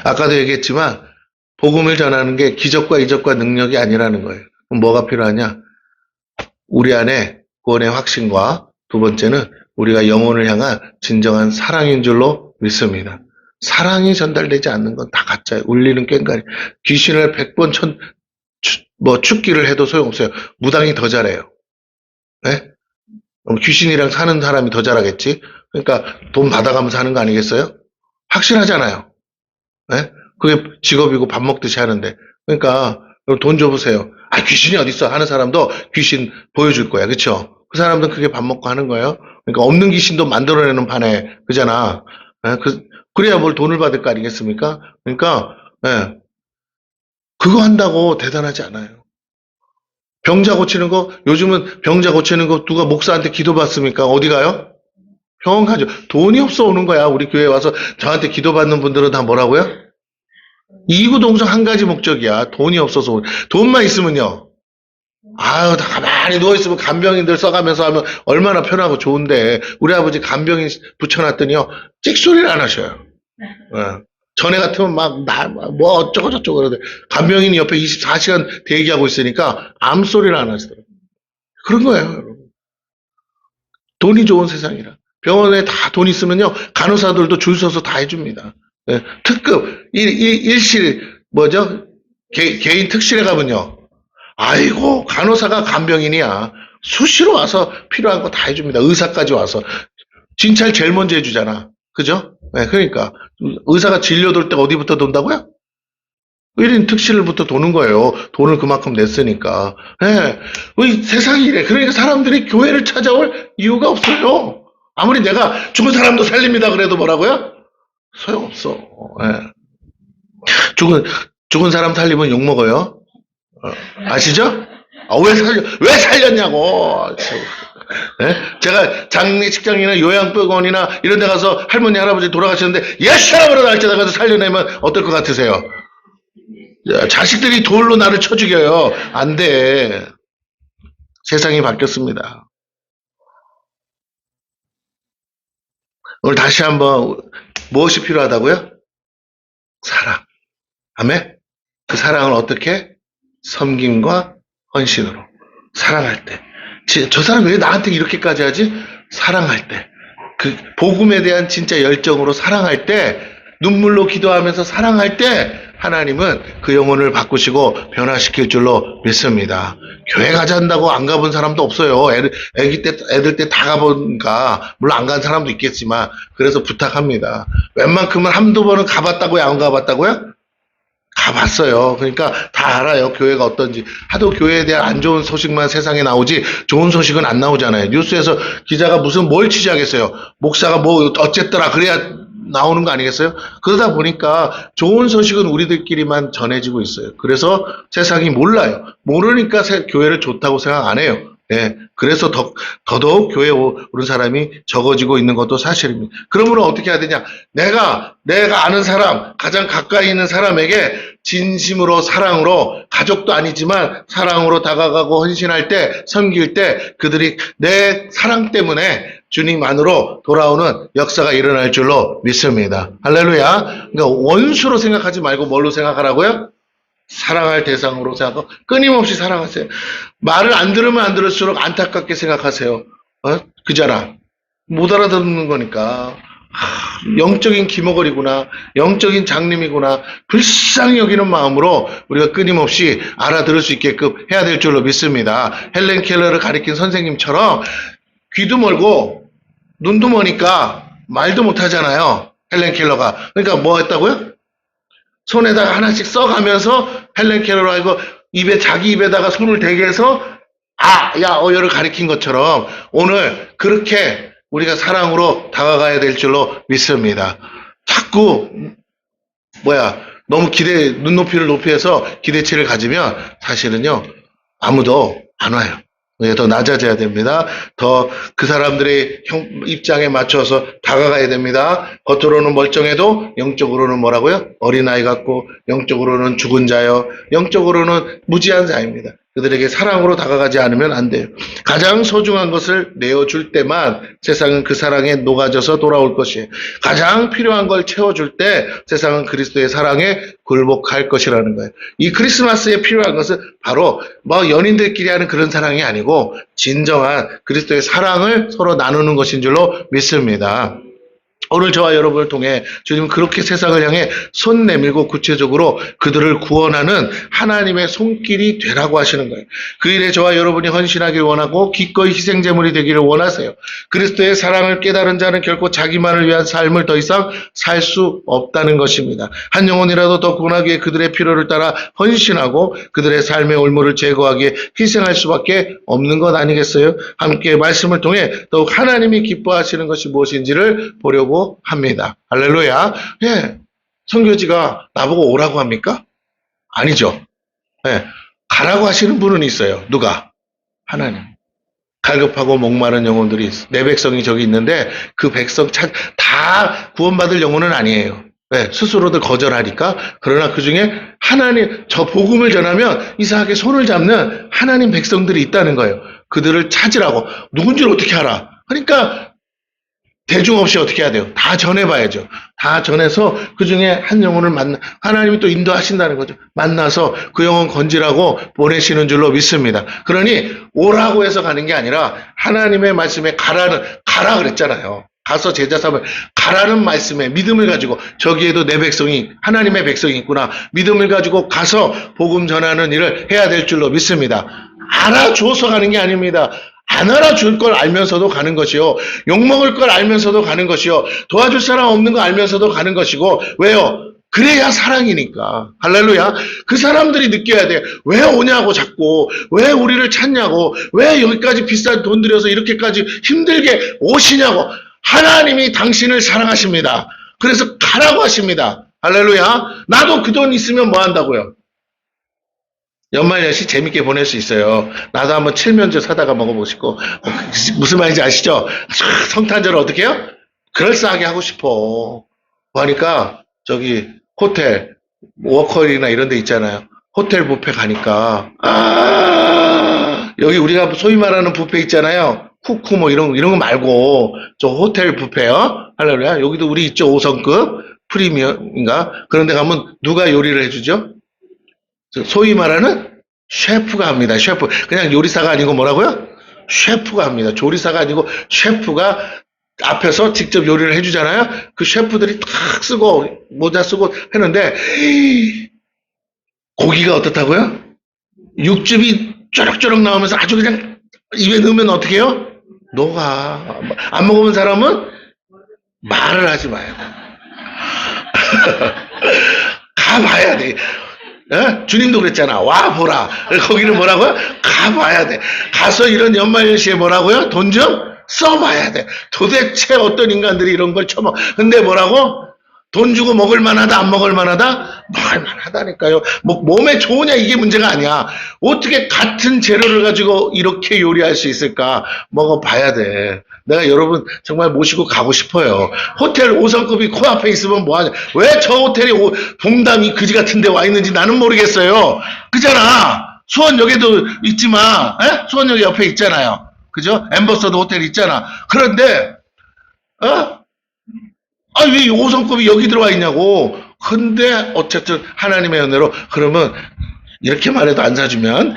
아까도 얘기했지만 복음을 전하는 게 기적과 이적과 능력이 아니라는 거예요. 그럼 뭐가 필요하냐? 우리 안에 구원의 확신과 두 번째는 우리가 영혼을 향한 진정한 사랑인 줄로 믿습니다. 사랑이 전달되지 않는 건 다 가짜예요. 울리는 꽹과리. 귀신을 100번 축기를 해도 소용없어요. 무당이 더 잘해요. 네? 귀신이랑 사는 사람이 더 잘하겠지. 그러니까 돈 받아가면서 하는 거 아니겠어요? 확실하잖아요. 네? 그게 직업이고 밥 먹듯이 하는데. 그러니까 돈 줘보세요. 귀신이 어딨어 하는 사람도 귀신 보여줄 거야. 그쵸? 그 사람들은 그게 밥 먹고 하는 거예요. 그러니까 없는 귀신도 만들어내는 판에 그잖아. 그래야 뭘 돈을 받을 거 아니겠습니까? 그러니까 그거 한다고 대단하지 않아요. 병자 고치는 거, 요즘은 병자 고치는 거 누가 목사한테 기도받습니까? 어디 가요? 병원 가죠. 돈이 없어 오는 거야. 우리 교회 와서 저한테 기도받는 분들은 다 뭐라고요? 이구동성 한 가지 목적이야. 돈이 없어서. 돈만 있으면요. 다 가만히 누워있으면 간병인들 써가면서 하면 얼마나 편하고 좋은데, 우리 아버지 간병인 붙여놨더니요, 찍소리를 안 하셔요. 전에 같으면 뭐 어쩌고저쩌고 그러는데, 간병인이 옆에 24시간 대기하고 있으니까 암소리를 안 하시더라고요. 그런 거예요, 여러분. 돈이 좋은 세상이라. 병원에 다 돈 있으면요, 간호사들도 줄 서서 다 해줍니다. 특급, 일실, 개인 특실에 가면요. 아이고, 간호사가 간병인이야. 수시로 와서 필요한 거 다 해줍니다. 의사까지 와서. 진찰 제일 먼저 해주잖아. 그죠? 그러니까. 의사가 진료 돌 때 어디부터 돈다고요? 1인 특실부터 도는 거예요. 돈을 그만큼 냈으니까. 세상이 이래. 그러니까 사람들이 교회를 찾아올 이유가 없어요. 아무리 내가 죽은 사람도 살립니다 그래도 뭐라고요? 소용없어. 예. 죽은 사람 살리면 욕먹어요. 아시죠? 왜 살렸냐고. 예? 제가 장례 식장이나 요양병원이나 이런 데 가서 할머니, 할아버지 돌아가셨는데, 예수라고 할 때다가 살려내면 어떨 것 같으세요? 자식들이 돌로 나를 쳐 죽여요. 안 돼. 세상이 바뀌었습니다. 오늘 다시 한번 무엇이 필요하다고요? 사랑. 아멘? 그 사랑을 어떻게? 섬김과 헌신으로. 사랑할 때. 저 사람 왜 나한테 이렇게까지 하지? 사랑할 때. 그 복음에 대한 진짜 열정으로 사랑할 때, 눈물로 기도하면서 사랑할 때 하나님은 그 영혼을 바꾸시고 변화시킬 줄로 믿습니다. 교회 가자 한다고 안 가본 사람도 없어요. 애들 때 다 가보니까, 물론 안 간 사람도 있겠지만, 그래서 부탁합니다. 웬만큼은 한두 번은 가봤다고요? 안 가봤다고요? 가봤어요. 그러니까 다 알아요. 교회가 어떤지. 하도 교회에 대한 안 좋은 소식만 세상에 나오지 좋은 소식은 안 나오잖아요. 뉴스에서 기자가 무슨 뭘 취재하겠어요. 목사가 뭐 어쨌더라 그래야 나오는 거 아니겠어요? 그러다 보니까 좋은 소식은 우리들끼리만 전해지고 있어요. 그래서 세상이 몰라요. 모르니까 교회를 좋다고 생각 안 해요. 예, 그래서 더더욱 교회에 오는 사람이 적어지고 있는 것도 사실입니다. 그러므로 어떻게 해야 되냐? 내가 아는 사람, 가장 가까이 있는 사람에게 진심으로 사랑으로, 가족도 아니지만 사랑으로 다가가고 헌신할 때, 섬길 때 그들이 내 사랑 때문에 주님 안으로 돌아오는 역사가 일어날 줄로 믿습니다. 할렐루야. 그러니까 원수로 생각하지 말고 뭘로 생각하라고요? 사랑할 대상으로 생각하고 끊임없이 사랑하세요. 말을 안 들으면 안 들을수록 안타깝게 생각하세요. 그잖아. 못 알아듣는 거니까. 영적인 기머거리구나. 영적인 장님이구나. 불쌍히 여기는 마음으로 우리가 끊임없이 알아들을 수 있게끔 해야 될 줄로 믿습니다. 헬렌 켈러를 가리킨 선생님처럼 귀도 멀고 눈도 머니까 말도 못하잖아요. 헬렌 켈러가. 그러니까 뭐 했다고요? 손에다가 하나씩 써가면서 헬렌 켈러로 알고 자기 입에다가 손을 대게 해서 어여를 가리킨 것처럼 오늘 그렇게 우리가 사랑으로 다가가야 될 줄로 믿습니다. 자꾸 너무 눈높이를 높여서 기대치를 가지면 사실은요 아무도 안 와요. 더 낮아져야 됩니다. 더 그 사람들의 입장에 맞춰서 다가가야 됩니다. 겉으로는 멀쩡해도 영적으로는 뭐라고요? 어린아이 같고 영적으로는 죽은 자요. 영적으로는 무지한 자입니다. 그들에게 사랑으로 다가가지 않으면 안 돼요. 가장 소중한 것을 내어줄 때만 세상은 그 사랑에 녹아져서 돌아올 것이에요. 가장 필요한 걸 채워줄 때 세상은 그리스도의 사랑에 굴복할 것이라는 거예요. 이 크리스마스에 필요한 것은 바로 연인들끼리 하는 그런 사랑이 아니고 진정한 그리스도의 사랑을 서로 나누는 것인 줄로 믿습니다. 오늘 저와 여러분을 통해 주님은 그렇게 세상을 향해 손 내밀고 구체적으로 그들을 구원하는 하나님의 손길이 되라고 하시는 거예요. 그 일에 저와 여러분이 헌신하길 원하고 기꺼이 희생제물이 되기를 원하세요. 그리스도의 사랑을 깨달은 자는 결코 자기만을 위한 삶을 더 이상 살 수 없다는 것입니다. 한 영혼이라도 더 구원하기 위해 그들의 필요를 따라 헌신하고 그들의 삶의 올무를 제거하기 위해 희생할 수밖에 없는 것 아니겠어요? 함께 말씀을 통해 더욱 하나님이 기뻐하시는 것이 무엇인지를 보려고 합니다. 할렐루야. 예. 선교지가 나보고 오라고 합니까? 아니죠. 예. 가라고 하시는 분은 있어요. 누가? 하나님. 갈급하고 목마른 영혼들이 있어. 내 백성이 저기 있는데 그 백성 다 구원받을 영혼은 아니에요. 네, 스스로들 거절하니까. 그러나 그 중에 하나님, 저 복음을 전하면 이상하게 손을 잡는 하나님 백성들이 있다는 거예요. 그들을 찾으라고. 누군지를 어떻게 알아? 그러니까 대중 없이 어떻게 해야 돼요? 다 전해봐야죠. 다 전해서 그 중에 한 영혼을 하나님이 또 인도하신다는 거죠. 만나서 그 영혼 건지라고 보내시는 줄로 믿습니다. 그러니 오라고 해서 가는 게 아니라 하나님의 말씀에 가라 그랬잖아요. 가서 제자 삼을 가라는 말씀에 믿음을 가지고 저기에도 내 백성이 하나님의 백성이 있구나. 믿음을 가지고 가서 복음 전하는 일을 해야 될 줄로 믿습니다. 알아줘서 가는 게 아닙니다. 안 알아줄 걸 알면서도 가는 것이요. 욕먹을 걸 알면서도 가는 것이요. 도와줄 사람 없는 거 알면서도 가는 것이고. 왜요? 그래야 사랑이니까. 할렐루야. 그 사람들이 느껴야 돼. 왜 오냐고 자꾸. 왜 우리를 찾냐고. 왜 여기까지 비싼 돈 들여서 이렇게까지 힘들게 오시냐고. 하나님이 당신을 사랑하십니다. 그래서 가라고 하십니다. 할렐루야. 나도 그 돈 있으면 뭐 한다고요? 연말연시 재밌게 보낼 수 있어요. 나도 한번 칠면조 사다가 먹어보고 싶고, 무슨 말인지 아시죠? 성탄절을 어떻게 해요? 그럴싸하게 하고 싶어. 하니까, 저기, 호텔, 워커힐이나 이런 데 있잖아요. 호텔 뷔페 가니까, 여기 우리가 소위 말하는 뷔페 있잖아요. 쿠쿠 뭐 이런 거 말고, 저 호텔 뷔페요? 할렐루야. 여기도 우리 있죠. 5성급 프리미엄인가? 그런 데 가면 누가 요리를 해주죠? 소위 말하는 셰프가 합니다. 셰프. 그냥 요리사가 아니고 뭐라고요? 셰프가 합니다. 조리사가 아니고 셰프가 앞에서 직접 요리를 해주잖아요. 그 셰프들이 탁 쓰고 모자 쓰고 했는데 고기가 어떻다고요? 육즙이 쪼락쪼락 나오면서 아주 그냥 입에 넣으면 어떻게 해요? 녹아. 안 먹어본 사람은 말을 하지 마요. 가봐야 돼. 어? 주님도 그랬잖아. 와 보라. 거기는 뭐라고요? 가봐야 돼. 가서 이런 연말연시에 뭐라고요? 돈 좀 써봐야 돼. 도대체 어떤 인간들이 이런 걸 처먹. 근데 뭐라고? 돈 주고 먹을 만하다, 안 먹을 만하다? 먹을 만하다니까요. 뭐 몸에 좋으냐 이게 문제가 아니야. 어떻게 같은 재료를 가지고 이렇게 요리할 수 있을까? 먹어봐야 돼. 내가 여러분 정말 모시고 가고 싶어요. 호텔 5성급이 코앞에 있으면 뭐하냐. 왜 저 호텔이 봉담이 그지 같은 데 와 있는지 나는 모르겠어요. 그잖아. 수원역에도 있지만 수원역 옆에 있잖아요. 그죠? 엠버서드 호텔 있잖아. 그런데 어? 아, 왜 5성급이 여기 들어와 있냐고. 근데 어쨌든 하나님의 은혜로 그러면 이렇게 말해도 안 사주면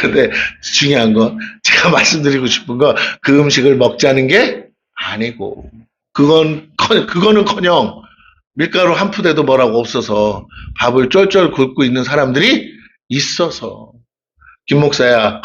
근데 중요한 건 제가 말씀드리고 싶은 건 그 음식을 먹자는 게 아니고 그거는커녕 밀가루 한 푸대도 뭐라고 없어서 밥을 쫄쫄 굶고 있는 사람들이 있어서 김 목사야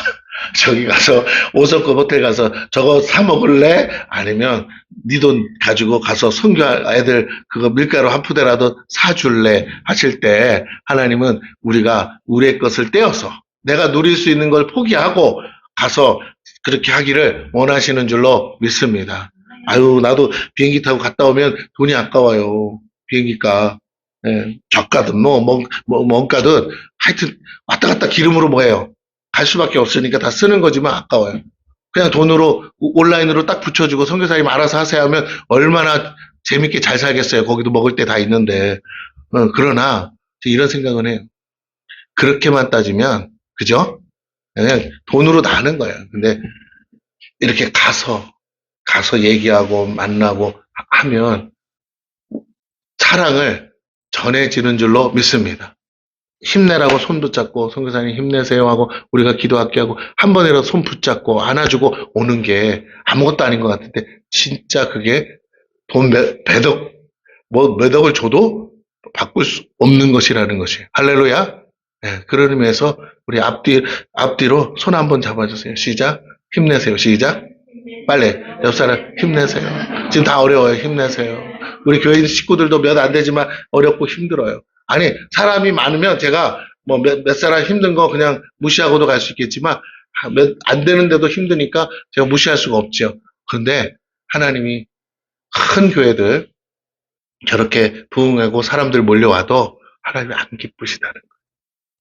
저기 가서 5성급 호텔 가서 저거 사 먹을래? 아니면 네 돈 가지고 가서 선교 애들 그거 밀가루 한 푸대라도 사줄래? 하실 때 하나님은 우리가 우리의 것을 떼어서 내가 누릴 수 있는 걸 포기하고 가서 그렇게 하기를 원하시는 줄로 믿습니다. 아유 나도 비행기 타고 갔다 오면 돈이 아까워요. 비행기가 저가든 뭔가든 하여튼 왔다 갔다 기름으로 뭐예요. 갈 수밖에 없으니까 다 쓰는 거지만 아까워요. 그냥 돈으로 온라인으로 딱 붙여주고 선교사님 알아서 하세요 하면 얼마나 재밌게 잘 살겠어요. 거기도 먹을 때 다 있는데. 그러나 이런 생각은 해요. 그렇게만 따지면 그죠? 그냥 돈으로 다 하는 거예요. 근데 이렇게 가서 얘기하고 만나고 하면 사랑을 전해지는 줄로 믿습니다. 힘내라고 손 붙잡고 선교사님 힘내세요 하고 우리가 기도할게 하고 한 번이라도 손 붙잡고 안아주고 오는 게 아무것도 아닌 것 같은데 진짜 그게 돈 몇 억을 줘도 바꿀 수 없는 것이라는 것이 할렐루야. 네, 그런 의미에서 우리 앞뒤로 손 한번 잡아주세요. 시작. 힘내세요. 시작. 빨리 옆 사람 힘내세요. 지금 다 어려워요. 힘내세요. 우리 교회 식구들도 몇 안 되지만 어렵고 힘들어요. 아니 사람이 많으면 제가 뭐 몇 사람 힘든 거 그냥 무시하고도 갈 수 있겠지만 안 되는데도 힘드니까 제가 무시할 수가 없죠. 그런데 하나님이 큰 교회들 저렇게 부흥하고 사람들 몰려와도 하나님이 안 기쁘시다는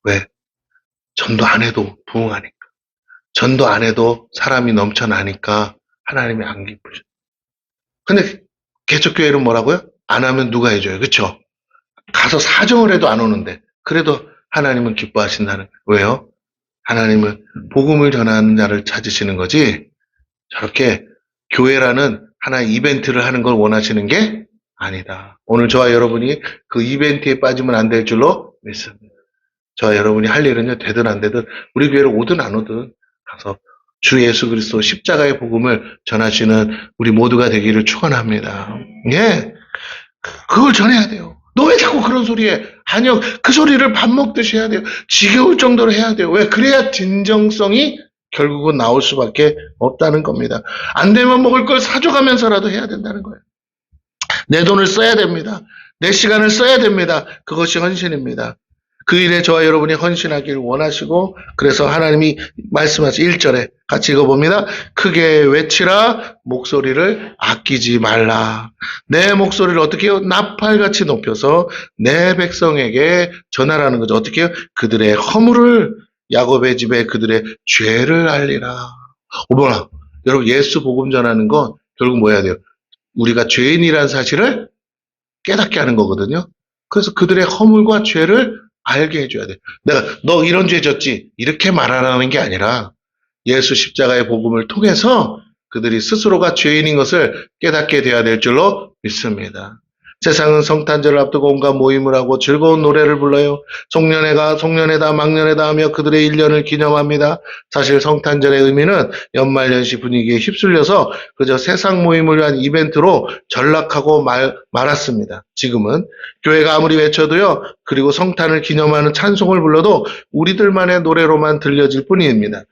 거예요. 왜? 전도 안 해도 부흥하니까. 전도 안 해도 사람이 넘쳐나니까 하나님이 안 기쁘셔. 근데 개척교회는 뭐라고요? 안 하면 누가 해줘요? 그쵸? 가서 사정을 해도 안 오는데 그래도 하나님은 기뻐하신다는 거예요. 왜요? 하나님은 복음을 전하는 자를 찾으시는 거지 저렇게 교회라는 하나의 이벤트를 하는 걸 원하시는 게 아니다. 오늘 저와 여러분이 그 이벤트에 빠지면 안 될 줄로 믿습니다. 저와 여러분이 할 일은요 되든 안 되든 우리 교회로 오든 안 오든 가서 주 예수 그리스도 십자가의 복음을 전하시는 우리 모두가 되기를 축원합니다. 예, 그걸 전해야 돼요. 너 왜 자꾸 그런 소리 해? 아니요, 그 소리를 밥 먹듯이 해야 돼요. 지겨울 정도로 해야 돼요. 왜? 그래야 진정성이 결국은 나올 수밖에 없다는 겁니다. 안 되면 먹을 걸 사줘가면서라도 해야 된다는 거예요. 내 돈을 써야 됩니다. 내 시간을 써야 됩니다. 그것이 헌신입니다. 그 일에 저와 여러분이 헌신하길 원하시고 그래서 하나님이 말씀하신 1절에 같이 읽어봅니다. 크게 외치라 목소리를 아끼지 말라. 내 목소리를 어떻게 해요? 나팔같이 높여서 내 백성에게 전하라는 거죠. 어떻게 해요? 그들의 허물을 야곱의 집에 그들의 죄를 알리라. 어머나 여러분 예수 복음 전하는 건 결국 뭐 해야 돼요? 우리가 죄인이라는 사실을 깨닫게 하는 거거든요. 그래서 그들의 허물과 죄를 알게 해줘야 돼. 내가 너 이런 죄 졌지 이렇게 말하라는 게 아니라 예수 십자가의 복음을 통해서 그들이 스스로가 죄인인 것을 깨닫게 되어야 될 줄로 믿습니다. 세상은 성탄절을 앞두고 온갖 모임을 하고 즐거운 노래를 불러요. 송년회다 막년회다 하며 그들의 1년을 기념합니다. 사실 성탄절의 의미는 연말연시 분위기에 휩쓸려서 그저 세상 모임을 위한 이벤트로 전락하고 말았습니다. 지금은 교회가 아무리 외쳐도요. 그리고 성탄을 기념하는 찬송을 불러도 우리들만의 노래로만 들려질 뿐입니다.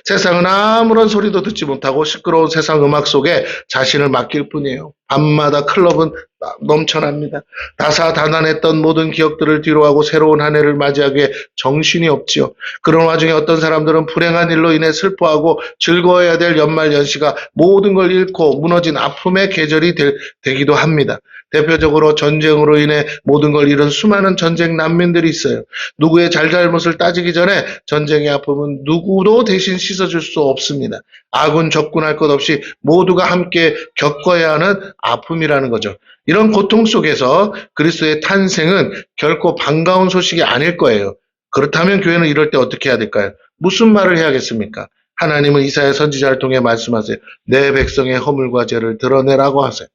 세상은 아무런 소리도 듣지 못하고 시끄러운 세상 음악 속에 자신을 맡길 뿐이에요. 밤마다 클럽은 넘쳐납니다. 다사다난했던 모든 기억들을 뒤로하고 새로운 한 해를 맞이하기에 정신이 없지요. 그런 와중에 어떤 사람들은 불행한 일로 인해 슬퍼하고 즐거워야 될 연말 연시가 모든 걸 잃고 무너진 아픔의 계절이 되기도 합니다. 대표적으로 전쟁으로 인해 모든 걸 잃은 수많은 전쟁 난민들이 있어요. 누구의 잘잘못을 따지기 전에 전쟁의 아픔은 누구도 대신 씻어줄 수 없습니다. 아군 적군할 것 없이 모두가 함께 겪어야 하는 아픔이라는 거죠. 이런 고통 속에서 그리스도의 탄생은 결코 반가운 소식이 아닐 거예요. 그렇다면 교회는 이럴 때 어떻게 해야 될까요? 무슨 말을 해야겠습니까? 하나님은 이사야 선지자를 통해 말씀하세요. 내 백성의 허물과 죄를 드러내라고 하세요.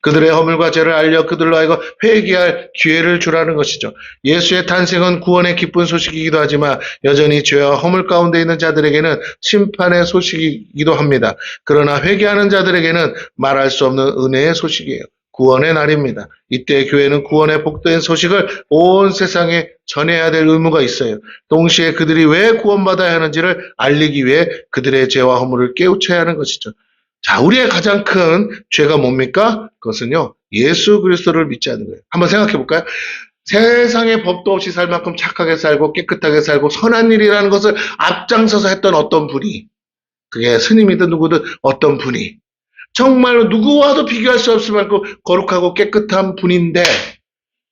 그들의 허물과 죄를 알려 그들로 하여금 회개할 기회를 주라는 것이죠. 예수의 탄생은 구원의 기쁜 소식이기도 하지만 여전히 죄와 허물 가운데 있는 자들에게는 심판의 소식이기도 합니다. 그러나 회개하는 자들에게는 말할 수 없는 은혜의 소식이에요. 구원의 날입니다. 이때 교회는 구원의 복된 소식을 온 세상에 전해야 될 의무가 있어요. 동시에 그들이 왜 구원받아야 하는지를 알리기 위해 그들의 죄와 허물을 깨우쳐야 하는 것이죠. 자, 우리의 가장 큰 죄가 뭡니까? 그것은요, 예수 그리스도를 믿지 않는 거예요. 한번 생각해 볼까요? 세상에 법도 없이 살 만큼 착하게 살고 깨끗하게 살고 선한 일이라는 것을 앞장서서 했던 어떤 분이, 그게 스님이든 누구든 어떤 분이, 정말로 누구와도 비교할 수 없을 만큼 거룩하고 깨끗한 분인데,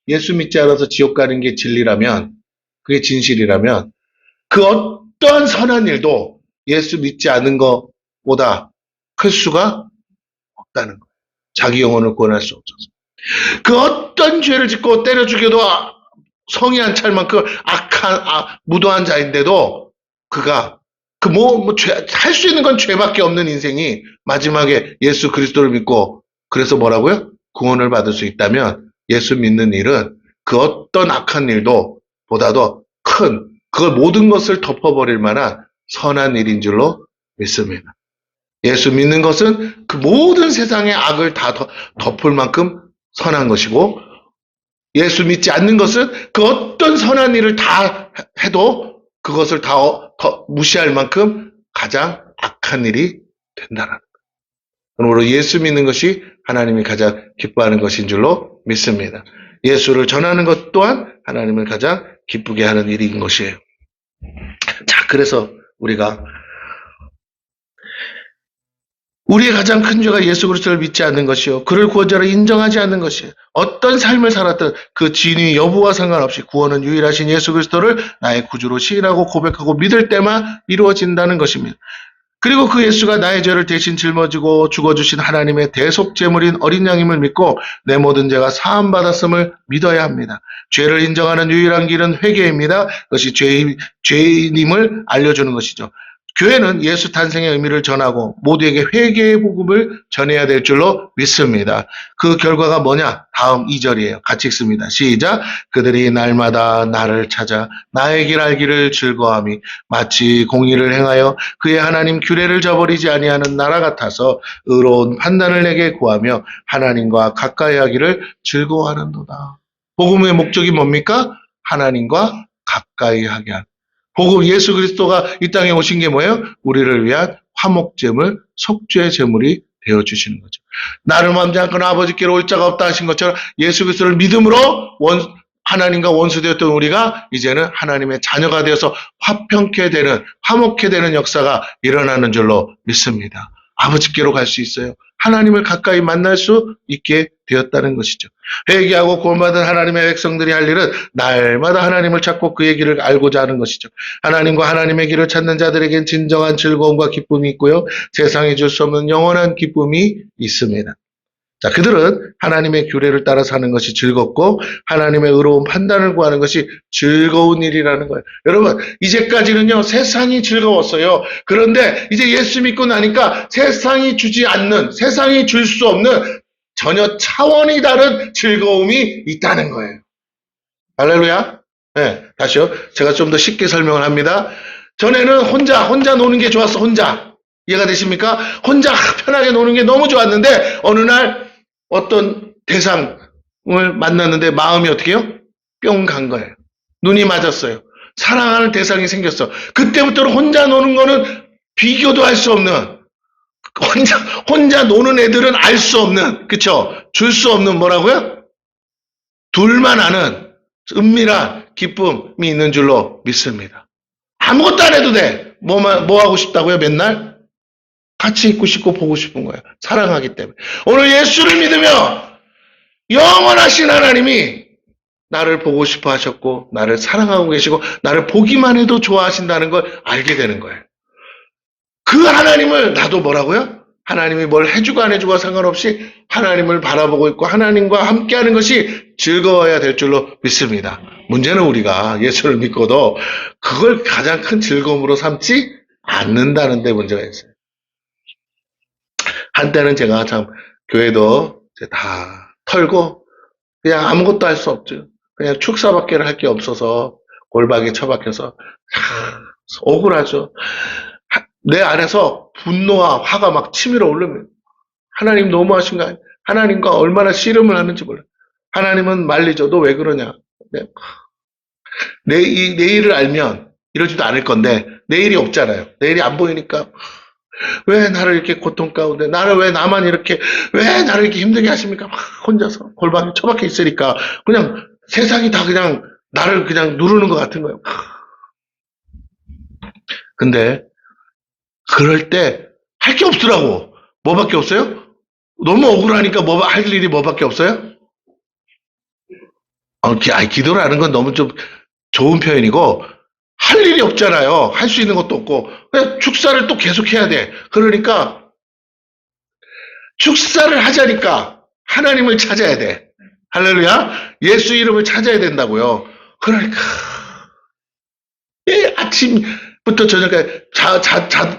예수 믿지 않아서 지옥 가는 게 진리라면, 그게 진실이라면, 그 어떠한 선한 일도 예수 믿지 않은 것보다 클 수가 없다는 거예요. 자기 영혼을 구원할 수 없어서. 그 어떤 죄를 짓고 때려 죽여도 성이 안 찰 만큼 악한, 무도한 자인데도 그가 할 수 있는 건 죄밖에 없는 인생이 마지막에 예수 그리스도를 믿고 그래서 뭐라고요? 구원을 받을 수 있다면 예수 믿는 일은 그 어떤 악한 일도 보다도 큰, 그걸 모든 것을 덮어버릴 만한 선한 일인 줄로 믿습니다. 예수 믿는 것은 그 모든 세상의 악을 다 덮을 만큼 선한 것이고 예수 믿지 않는 것은 그 어떤 선한 일을 다 해도 그것을 다 무시할 만큼 가장 악한 일이 된다는 거예요. 그러므로 예수 믿는 것이 하나님이 가장 기뻐하는 것인 줄로 믿습니다. 예수를 전하는 것 또한 하나님을 가장 기쁘게 하는 일인 것이에요. 자, 그래서 우리의 가장 큰 죄가 예수 그리스도를 믿지 않는 것이요. 그를 구원자로 인정하지 않는 것이에요. 어떤 삶을 살았든 그 진위 여부와 상관없이 구원은 유일하신 예수 그리스도를 나의 구주로 시인하고 고백하고 믿을 때만 이루어진다는 것입니다. 그리고 그 예수가 나의 죄를 대신 짊어지고 죽어주신 하나님의 대속제물인 어린 양임을 믿고 내 모든 죄가 사함받았음을 믿어야 합니다. 죄를 인정하는 유일한 길은 회개입니다. 그것이 죄인임을 알려주는 것이죠. 교회는 예수 탄생의 의미를 전하고 모두에게 회개의 복음을 전해야 될 줄로 믿습니다. 그 결과가 뭐냐? 다음 2절이에요. 같이 읽습니다. 시작. 그들이 날마다 나를 찾아 나의 길 알기를 즐거워함이 마치 공의를 행하여 그의 하나님 규례를 저버리지 아니하는 나라 같아서 의로운 판단을 내게 구하며 하나님과 가까이 하기를 즐거워하는도다. 복음의 목적이 뭡니까? 하나님과 가까이 하게 하는. 복음 예수 그리스도가 이 땅에 오신 게 뭐예요? 우리를 위한 화목제물, 속죄 제물이 되어주시는 거죠. 나를 맘지 않거나 아버지께로 올 자가 없다 하신 것처럼 예수 그리스도를 믿음으로 하나님과 원수되었던 우리가 이제는 하나님의 자녀가 되어서 화평케 되는, 화목케 되는 역사가 일어나는 줄로 믿습니다. 아버지께로 갈 수 있어요. 하나님을 가까이 만날 수 있게 되었다는 것이죠. 회개하고 구원받은 하나님의 백성들이 할 일은 날마다 하나님을 찾고 그의 길을 알고자 하는 것이죠. 하나님과 하나님의 길을 찾는 자들에겐 진정한 즐거움과 기쁨이 있고요. 세상이 줄 수 없는 영원한 기쁨이 있습니다. 자, 그들은 하나님의 규례를 따라 사는 것이 즐겁고 하나님의 의로운 판단을 구하는 것이 즐거운 일이라는 거예요. 여러분, 이제까지는요, 세상이 즐거웠어요. 그런데 이제 예수 믿고 나니까 세상이 주지 않는, 세상이 줄 수 없는 전혀 차원이 다른 즐거움이 있다는 거예요. 할렐루야. 네, 다시요. 제가 좀 더 쉽게 설명을 합니다. 전에는 혼자 노는 게 좋았어, 혼자. 이해가 되십니까? 혼자 편하게 노는 게 너무 좋았는데, 어느 날 어떤 대상을 만났는데 마음이 어떻게 해요? 뿅 간 거예요. 눈이 맞았어요. 사랑하는 대상이 생겼어. 그때부터는 혼자 노는 거는 비교도 할 수 없는, 혼자 노는 애들은 알 수 없는, 그쵸? 줄 수 없는 뭐라고요? 둘만 아는 은밀한 기쁨이 있는 줄로 믿습니다. 아무것도 안 해도 돼. 뭐 하고 싶다고요, 맨날? 같이 있고 싶고 보고 싶은 거예요. 사랑하기 때문에. 오늘 예수를 믿으며 영원하신 하나님이 나를 보고 싶어 하셨고 나를 사랑하고 계시고 나를 보기만 해도 좋아하신다는 걸 알게 되는 거예요. 그 하나님을 나도 뭐라고요? 하나님이 뭘 해주고 안 해주고 상관없이 하나님을 바라보고 있고 하나님과 함께하는 것이 즐거워야 될 줄로 믿습니다. 문제는 우리가 예수를 믿고도 그걸 가장 큰 즐거움으로 삼지 않는다는 데 문제가 있어요. 한때는 제가 참 교회도 다 털고 그냥 아무것도 할 수 없죠. 그냥 축사밖에 할 게 없어서 골방에 처박혀서 억울하죠. 내 안에서 분노와 화가 막 치밀어 오릅니다. 하나님 너무하신 거 아니에요? 하나님과 얼마나 씨름을 하는지 몰라요. 하나님은 말리죠. 너 왜 그러냐. 내일을 알면 이러지도 않을 건데 내일이 없잖아요. 내일이 안 보이니까 왜 나를 이렇게 고통 가운데, 나만 이렇게, 왜 나를 이렇게 힘들게 하십니까? 막 혼자서 골방에 처박혀 있으니까, 그냥 세상이 다 그냥 나를 그냥 누르는 것 같은 거예요. 근데, 그럴 때 할 게 없더라고. 뭐밖에 없어요? 너무 억울하니까 할 일이 뭐밖에 없어요? 기도를 하는 건 너무 좀 좋은 표현이고, 할 일이 없잖아요. 할 수 있는 것도 없고. 그냥 축사를 또 계속 해야 돼. 그러니까 축사를 하자니까 하나님을 찾아야 돼. 할렐루야. 예수 이름을 찾아야 된다고요. 그러니까 아침부터 저녁까지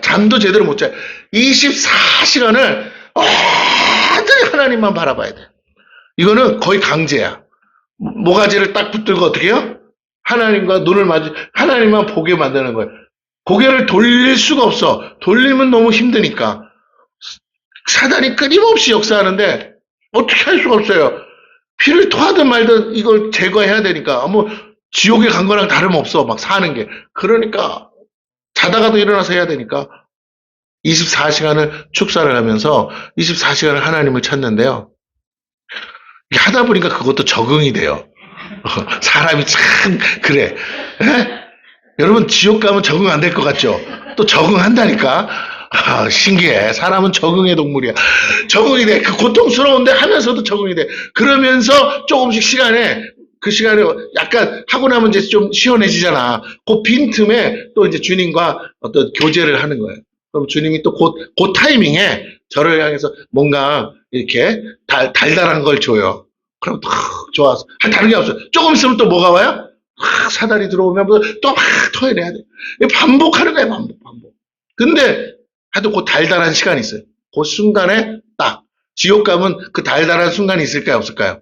잠도 제대로 못 자요. 24시간을 완전히 하나님만 바라봐야 돼. 이거는 거의 강제야. 모가지를 딱 붙들고 어떻게 해요? 하나님과 눈을 하나님만 보게 만드는 거예요. 고개를 돌릴 수가 없어. 돌리면 너무 힘드니까. 사단이 끊임없이 역사하는데 어떻게 할 수가 없어요. 피를 토하든 말든 이걸 제거해야 되니까. 뭐 지옥에 간 거랑 다름없어. 막 사는 게. 그러니까 자다가도 일어나서 해야 되니까 24시간을 축사를 하면서 24시간을 하나님을 찾는데요. 하다 보니까 그것도 적응이 돼요. 사람이 참 그래. 여러분 지옥 가면 적응 안 될 것 같죠? 또 적응한다니까. 신기해. 사람은 적응의 동물이야. 적응이 돼. 그 고통스러운데 하면서도 적응이 돼. 그러면서 조금씩 그 시간에 약간 하고 나면 이제 좀 시원해지잖아. 그 빈틈에 또 이제 주님과 어떤 교제를 하는 거예요. 그럼 주님이 또 그 타이밍에 저를 향해서 뭔가 이렇게 달달한 걸 줘요. 그럼 좋아서. 다른 게 없어요. 조금 있으면 또 뭐가 와요? 사단이 들어오면 또 막 토해내야 돼. 반복하는 거예요, 반복. 근데 하여튼 그 달달한 시간이 있어요. 그 순간에 딱. 지옥 가면 그 달달한 순간이 있을까요, 없을까요?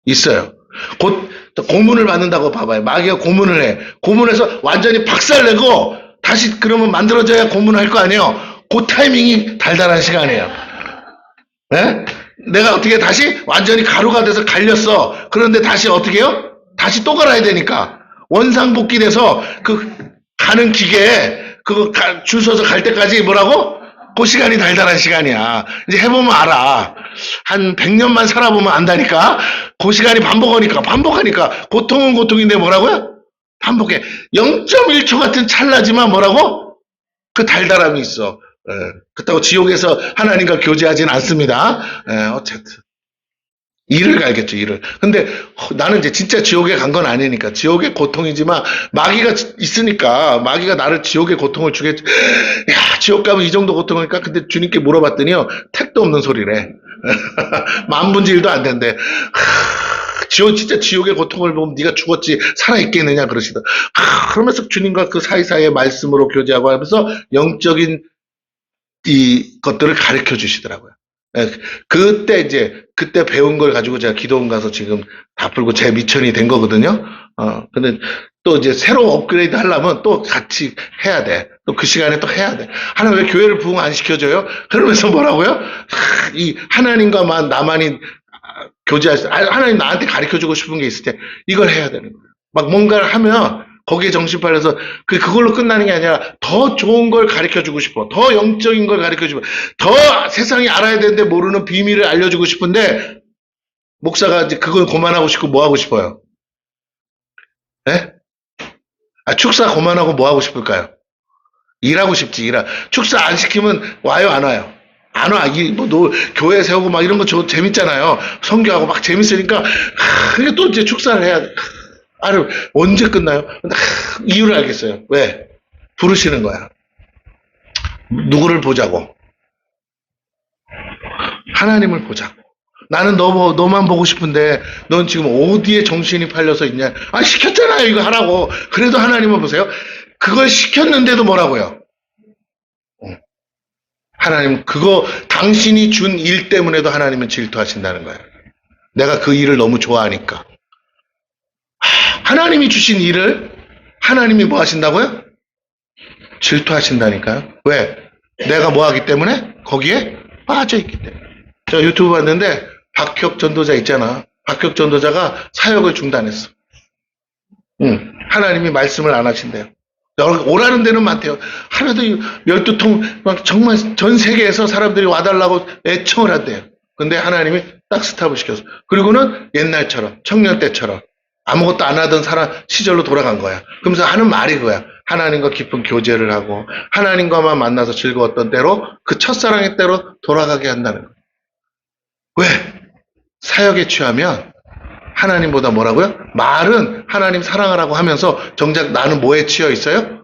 있어요. 곧 고문을 받는다고 봐봐요. 마귀가 고문을 해. 고문해서 완전히 박살내고 다시 그러면 만들어져야 고문을 할 거 아니에요. 그 타이밍이 달달한 시간이에요. 네? 내가 어떻게 다시 완전히 가루가 돼서 갈렸어. 그런데 다시 어떻게 해요? 다시 또 갈아야 되니까. 원상복귀 돼서 그 가는 기계에 그거 줄 서서 갈 때까지 뭐라고? 그 시간이 달달한 시간이야. 이제 해보면 알아. 한 100년만 살아보면 안다니까. 그 시간이 반복하니까 고통은 고통인데 뭐라고요? 반복해. 0.1초 같은 찰나지만 뭐라고? 그 달달함이 있어. 예, 그렇다고 지옥에서 하나님과 교제하진 않습니다. 예, 어쨌든. 이를 갈겠죠, 이를. 근데 나는 이제 진짜 지옥에 간 건 아니니까. 지옥의 고통이지만 마귀가 있으니까 마귀가 나를 지옥의 고통을 주겠지. 야, 지옥 가면 이 정도 고통이니까. 근데 주님께 물어봤더니요. 택도 없는 소리래. 만분의 1도 안 된대. 진짜 지옥의 고통을 보면 네가 죽었지 살아있겠느냐 그러시다. 그러면서 주님과 그 사이사이에 말씀으로 교제하고 하면서 영적인 이 것들을 가르쳐 주시더라고요. 예, 그때 배운 걸 가지고 제가 기도원 가서 지금 다 풀고 제 미천이 된 거거든요. 근데 또 이제 새로 업그레이드 하려면 또 같이 해야 돼. 또 그 시간에 또 해야 돼. 하나님 왜 교회를 부흥 안 시켜줘요? 그러면서 뭐라고요? 이 하나님과만 나만이 하나님 나한테 가르쳐 주고 싶은 게 있을 때 이걸 해야 되는 거예요. 막 뭔가를 하면 거기에 정신 팔려서 그걸로 끝나는 게 아니라 더 좋은 걸 가르쳐 주고 싶어. 더 영적인 걸 가르쳐 주고 더 세상이 알아야 되는데 모르는 비밀을 알려주고 싶은데 목사가 이제 그걸 그만하고 싶고 뭐 하고 싶어요? 예? 축사 그만하고 뭐 하고 싶을까요? 일하고 싶지, 축사 안 시키면 와요, 안 와요? 안 와. 교회 세우고 막 이런 거 재밌잖아요. 선교하고 막 재밌으니까, 그게 또 이제 축사를 해야 돼. 언제 끝나요? 근데, 이유를 알겠어요. 왜? 부르시는 거야. 누구를 보자고? 하나님을 보자고. 나는 너만 보고 싶은데, 넌 지금 어디에 정신이 팔려서 있냐? 시켰잖아요, 이거 하라고. 그래도 하나님을 보세요. 그걸 시켰는데도 뭐라고요? 하나님, 당신이 준 일 때문에도 하나님은 질투하신다는 거예요. 내가 그 일을 너무 좋아하니까. 하나님이 주신 일을 하나님이 뭐 하신다고요? 질투하신다니까요. 왜? 내가 뭐 하기 때문에? 거기에 빠져있기 때문에. 제가 유튜브 봤는데 박혁 전도자 있잖아. 박혁 전도자가 사역을 중단했어. 하나님이 말씀을 안 하신대요. 오라는 데는 많대요. 하나도 12통, 막 정말 전 세계에서 사람들이 와달라고 애청을 한대요. 근데 하나님이 딱 스탑을 시켰어. 그리고는 옛날처럼, 청년 때처럼 아무것도 안 하던 시절로 돌아간 거야. 그러면서 하는 말이 그거야. 하나님과 깊은 교제를 하고, 하나님과만 만나서 즐거웠던 때로, 그 첫사랑의 때로 돌아가게 한다는 거야. 왜? 사역에 취하면, 하나님보다 뭐라고요? 말은 하나님 사랑하라고 하면서 정작 나는 뭐에 취해 있어요?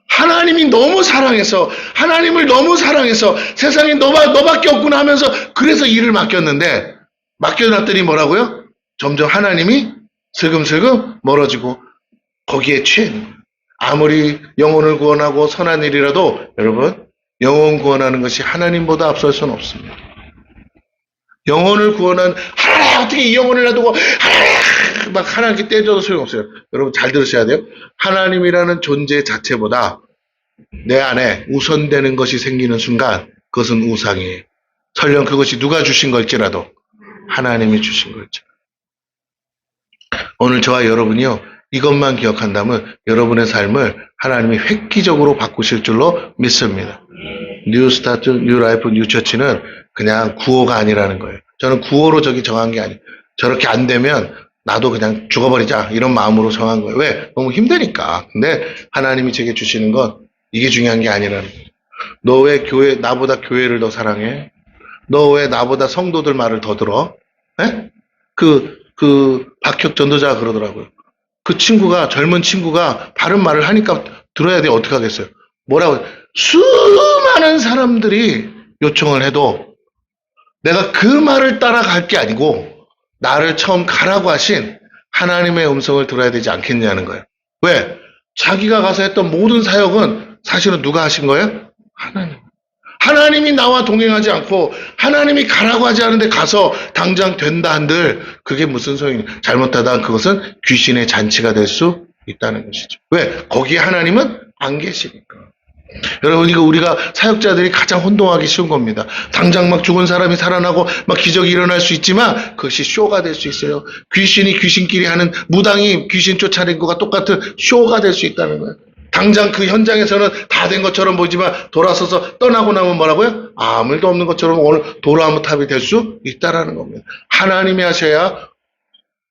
하나님이 너무 사랑해서 하나님을 너무 사랑해서 세상에 너밖에 없구나 하면서 그래서 일을 맡겨놨더니 뭐라고요? 점점 하나님이 슬금슬금 멀어지고 거기에 취해. 아무리 영혼을 구원하고 선한 일이라도 여러분 영혼 구원하는 것이 하나님보다 앞설 수는 없습니다. 영혼을 구원한 하나님 어떻게 이 영혼을 놔두고 하나님 막 하나님께 떼줘도 소용없어요. 여러분 잘 들으셔야 돼요. 하나님이라는 존재 자체보다 내 안에 우선되는 것이 생기는 순간 그것은 우상이에요. 설령 그것이 누가 주신 걸지라도 하나님이 주신 걸지라도. 오늘 저와 여러분이요. 이것만 기억한다면 여러분의 삶을 하나님이 획기적으로 바꾸실 줄로 믿습니다. 뉴 스타트, 뉴 라이프, 뉴 처치는 그냥 구호가 아니라는 거예요. 저는 구호로 저기 정한 게 아니에요. 저렇게 안 되면 나도 그냥 죽어버리자 이런 마음으로 정한 거예요. 왜? 너무 힘드니까. 근데 하나님이 제게 주시는 건 이게 중요한 게 아니라는 거예요. 너 왜 나보다 교회를 더 사랑해? 너 왜 나보다 성도들 말을 더 들어? 에? 박혁 전도자가 그러더라고요. 젊은 친구가 바른 말을 하니까 들어야 돼. 어떻게 하겠어요? 뭐라고? 수많은 사람들이 요청을 해도 내가 그 말을 따라갈 게 아니고 나를 처음 가라고 하신 하나님의 음성을 들어야 되지 않겠냐는 거예요. 왜? 자기가 가서 했던 모든 사역은 사실은 누가 하신 거예요? 하나님. 하나님이 나와 동행하지 않고 하나님이 가라고 하지 않은데 가서 당장 된다 한들 그게 무슨 소용이냐. 잘못하다 그것은 귀신의 잔치가 될 수 있다는 것이죠. 왜? 거기에 하나님은 안 계시니까. 여러분 이거 우리가 사역자들이 가장 혼동하기 쉬운 겁니다. 당장 막 죽은 사람이 살아나고 막 기적이 일어날 수 있지만 그것이 쇼가 될 수 있어요. 귀신이 귀신끼리 하는 무당이 귀신 쫓아낸 것과 똑같은 쇼가 될 수 있다는 거예요. 당장 그 현장에서는 다 된 것처럼 보이지만 돌아서서 떠나고 나면 뭐라고요? 아무 일도 없는 것처럼 오늘 도라무탑이 될 수 있다라는 겁니다. 하나님이 하셔야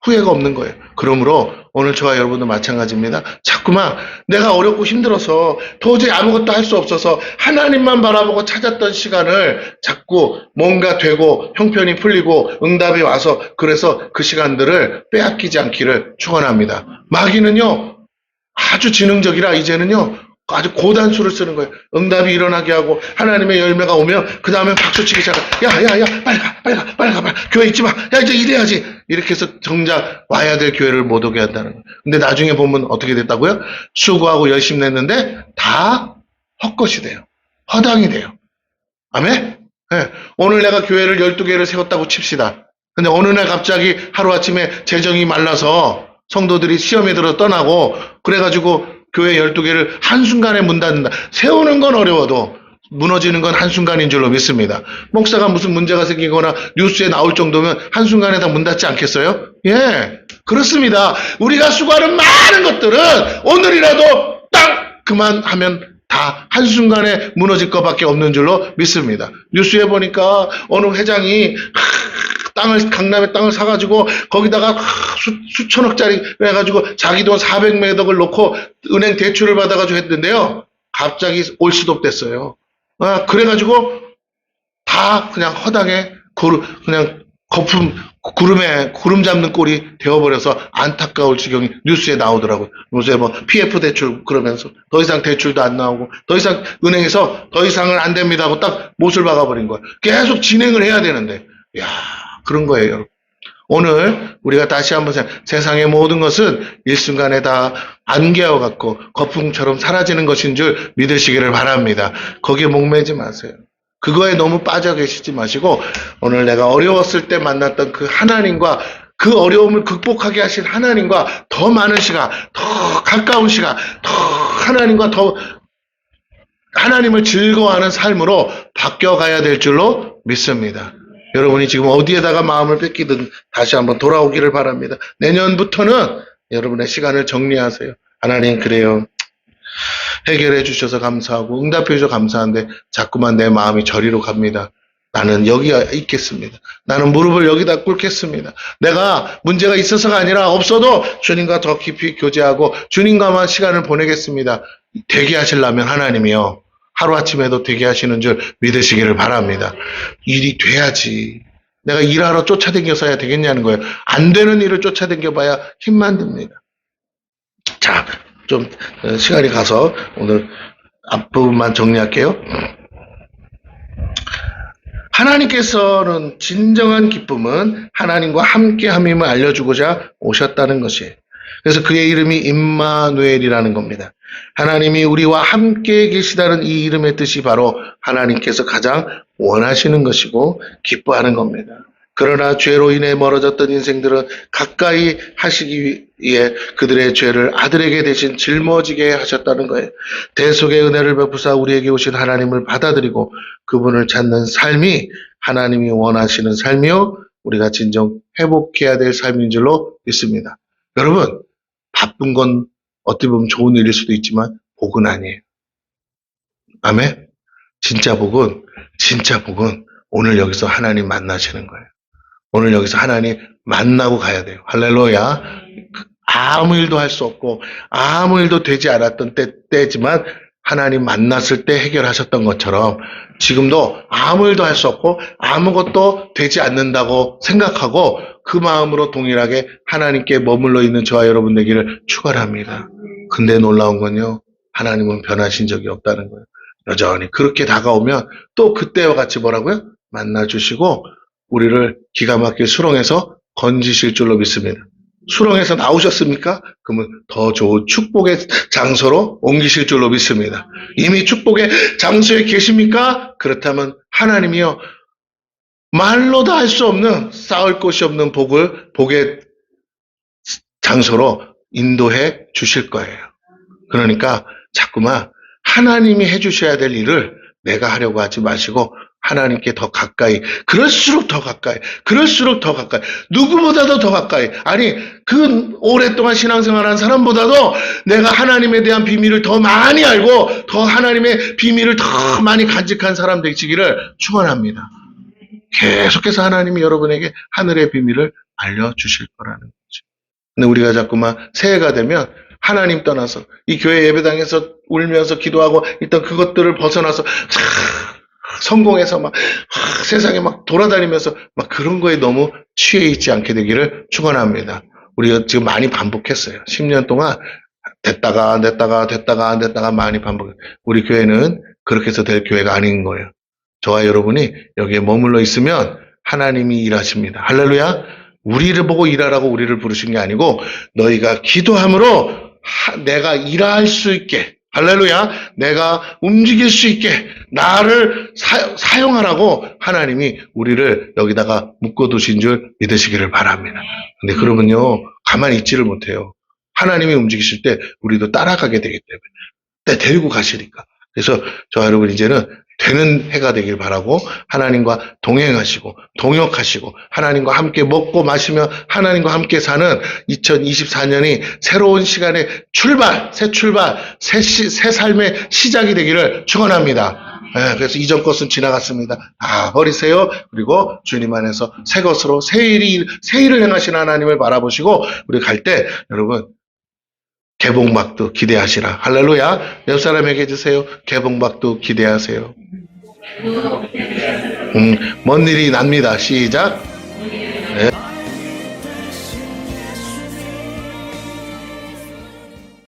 후회가 없는 거예요. 그러므로 오늘 저와 여러분도 마찬가지입니다. 자꾸만 내가 어렵고 힘들어서 도저히 아무것도 할 수 없어서 하나님만 바라보고 찾았던 시간을 자꾸 뭔가 되고 형편이 풀리고 응답이 와서 그래서 그 시간들을 빼앗기지 않기를 축원합니다. 마귀는요 아주 지능적이라 이제는요 아주 고단수를 쓰는 거예요. 응답이 일어나게 하고 하나님의 열매가 오면 그 다음에 박수치기 시작해. 야야야 빨리 가. 교회 있지 마. 야 이제 이래야지. 이렇게 해서 정작 와야 될 교회를 못 오게 한다는 거예요. 근데 나중에 보면 어떻게 됐다고요? 수고하고 열심히 냈는데 다 헛것이 돼요. 허당이 돼요. 아멘? 네. 오늘 내가 교회를 12개를 세웠다고 칩시다. 근데 어느 날 갑자기 하루아침에 재정이 말라서 성도들이 시험에 들어 떠나고 그래가지고 교회 12개를 한순간에 문 닫는다. 세우는 건 어려워도 무너지는 건 한순간인 줄로 믿습니다. 목사가 무슨 문제가 생기거나 뉴스에 나올 정도면 한순간에 다 문 닫지 않겠어요? 예, 그렇습니다. 우리가 수고하는 많은 것들은 오늘이라도 딱 그만하면 다 한순간에 무너질 것밖에 없는 줄로 믿습니다. 뉴스에 보니까 어느 회장이 강남에 땅을 사가지고 거기다가 수천억짜리 해가지고 자기 돈 400몇 억을 놓고 은행 대출을 받아가지고 했는데요. 갑자기 올스톱 됐어요. 그래가지고 다 그냥 허당에 그냥 거품 구름 잡는 꼴이 되어버려서 안타까울 지경이 뉴스에 나오더라고요. 요새 뭐 PF 대출 그러면서 더 이상 대출도 안 나오고 더 이상 은행에서 더 이상은 안 됩니다 하고 딱 못을 박아버린 거예요. 계속 진행을 해야 되는데 야 그런 거예요. 오늘 우리가 다시 한번 세상의 모든 것은 일순간에 다 안개와 같고 거품처럼 사라지는 것인 줄 믿으시기를 바랍니다. 거기에 목매지 마세요. 그거에 너무 빠져 계시지 마시고 오늘 내가 어려웠을 때 만났던 그 하나님과 그 어려움을 극복하게 하신 하나님과 더 많은 시간, 더 가까운 시간, 더 하나님과 더 하나님을 즐거워하는 삶으로 바뀌어가야 될 줄로 믿습니다. 여러분이 지금 어디에다가 마음을 뺏기든 다시 한번 돌아오기를 바랍니다. 내년부터는 여러분의 시간을 정리하세요. 하나님 그래요. 해결해 주셔서 감사하고 응답해 주셔서 감사한데 자꾸만 내 마음이 저리로 갑니다. 나는 여기 있겠습니다. 나는 무릎을 여기다 꿇겠습니다. 내가 문제가 있어서가 아니라 없어도 주님과 더 깊이 교제하고 주님과만 시간을 보내겠습니다. 되게 하시려면 하나님이요. 하루아침에도 되게 하시는 줄 믿으시기를 바랍니다. 일이 돼야지. 내가 일하러 쫓아다녀서야 되겠냐는 거예요. 안 되는 일을 쫓아다녀봐야 힘만 듭니다. 자, 좀 시간이 가서 오늘 앞부분만 정리할게요. 하나님께서는 진정한 기쁨은 하나님과 함께함임을 알려주고자 오셨다는 것이에요. 그래서 그의 이름이 임마누엘이라는 겁니다. 하나님이 우리와 함께 계시다는 이 이름의 뜻이 바로 하나님께서 가장 원하시는 것이고 기뻐하는 겁니다. 그러나 죄로 인해 멀어졌던 인생들은 가까이 하시기 위해 그들의 죄를 아들에게 대신 짊어지게 하셨다는 거예요. 대속의 은혜를 베푸사 우리에게 오신 하나님을 받아들이고 그분을 찾는 삶이 하나님이 원하시는 삶이요 우리가 진정 회복해야 될 삶인 줄로 믿습니다. 여러분 바쁜 건 어떻게 보면 좋은 일일 수도 있지만 복은 아니에요. 아멘? 진짜 복은 오늘 여기서 하나님 만나시는 거예요. 오늘 여기서 하나님 만나고 가야 돼요. 할렐루야. 아무 일도 할 수 없고 아무 일도 되지 않았던 때지만 하나님 만났을 때 해결하셨던 것처럼 지금도 아무 일도 할 수 없고 아무것도 되지 않는다고 생각하고 그 마음으로 동일하게 하나님께 머물러 있는 저와 여러분 되기를 축원합니다. 근데 놀라운 건요. 하나님은 변하신 적이 없다는 거예요. 여전히 그렇게 다가오면 또 그때와 같이 뭐라고요? 만나주시고 우리를 기가 막히게 수렁에서 건지실 줄로 믿습니다. 수렁에서 나오셨습니까? 그러면 더 좋은 축복의 장소로 옮기실 줄로 믿습니다. 이미 축복의 장소에 계십니까? 그렇다면 하나님이요. 말로 다 할 수 없는 쌓을 곳이 없는 복의 장소로 인도해 주실 거예요. 그러니까 자꾸만 하나님이 해주셔야 될 일을 내가 하려고 하지 마시고 하나님께 더 가까이, 그럴수록 더 가까이, 그럴수록 더 가까이, 누구보다도 더 가까이. 아니, 그 오랫동안 신앙생활한 사람보다도 내가 하나님에 대한 비밀을 더 많이 알고 더 하나님의 비밀을 더 많이 간직한 사람 되시기를 축원합니다. 계속해서 하나님이 여러분에게 하늘의 비밀을 알려주실 거라는 거죠. 근데 우리가 자꾸만 새해가 되면 하나님 떠나서 이 교회 예배당에서 울면서 기도하고 있던 그것들을 벗어나서 성공해서 막 세상에 막 돌아다니면서 막 그런 거에 너무 취해 있지 않게 되기를 축원합니다. 우리가 지금 많이 반복했어요. 10년 동안 됐다가 많이 반복했어요. 우리 교회는 그렇게 해서 될 교회가 아닌 거예요. 저와 여러분이 여기에 머물러 있으면 하나님이 일하십니다. 할렐루야. 우리를 보고 일하라고 우리를 부르신 게 아니고 너희가 기도함으로 내가 일할 수 있게, 할렐루야, 내가 움직일 수 있게 나를 사용하라고 하나님이 우리를 여기다가 묶어두신 줄 믿으시기를 바랍니다. 근데 그러면요 가만히 있지를 못해요. 하나님이 움직이실 때 우리도 따라가게 되기 때문에 데리고 가시니까. 그래서 저와 여러분 이제는 되는 해가 되길 바라고 하나님과 동행하시고 동역하시고 하나님과 함께 먹고 마시며 하나님과 함께 사는 2024년이 새로운 시간의 출발, 새 삶의 시작이 되기를 축원합니다. 그래서 이전 것은 지나갔습니다. 버리세요. 그리고 주님 안에서 새 것으로 새 일을 행하시는 하나님을 바라보시고 우리 갈 때 여러분 개봉박도 기대하시라. 할렐루야. 옆 사람에게 해주세요. 개봉박도 기대하세요. 먼 일이 납니다. 시작. 네.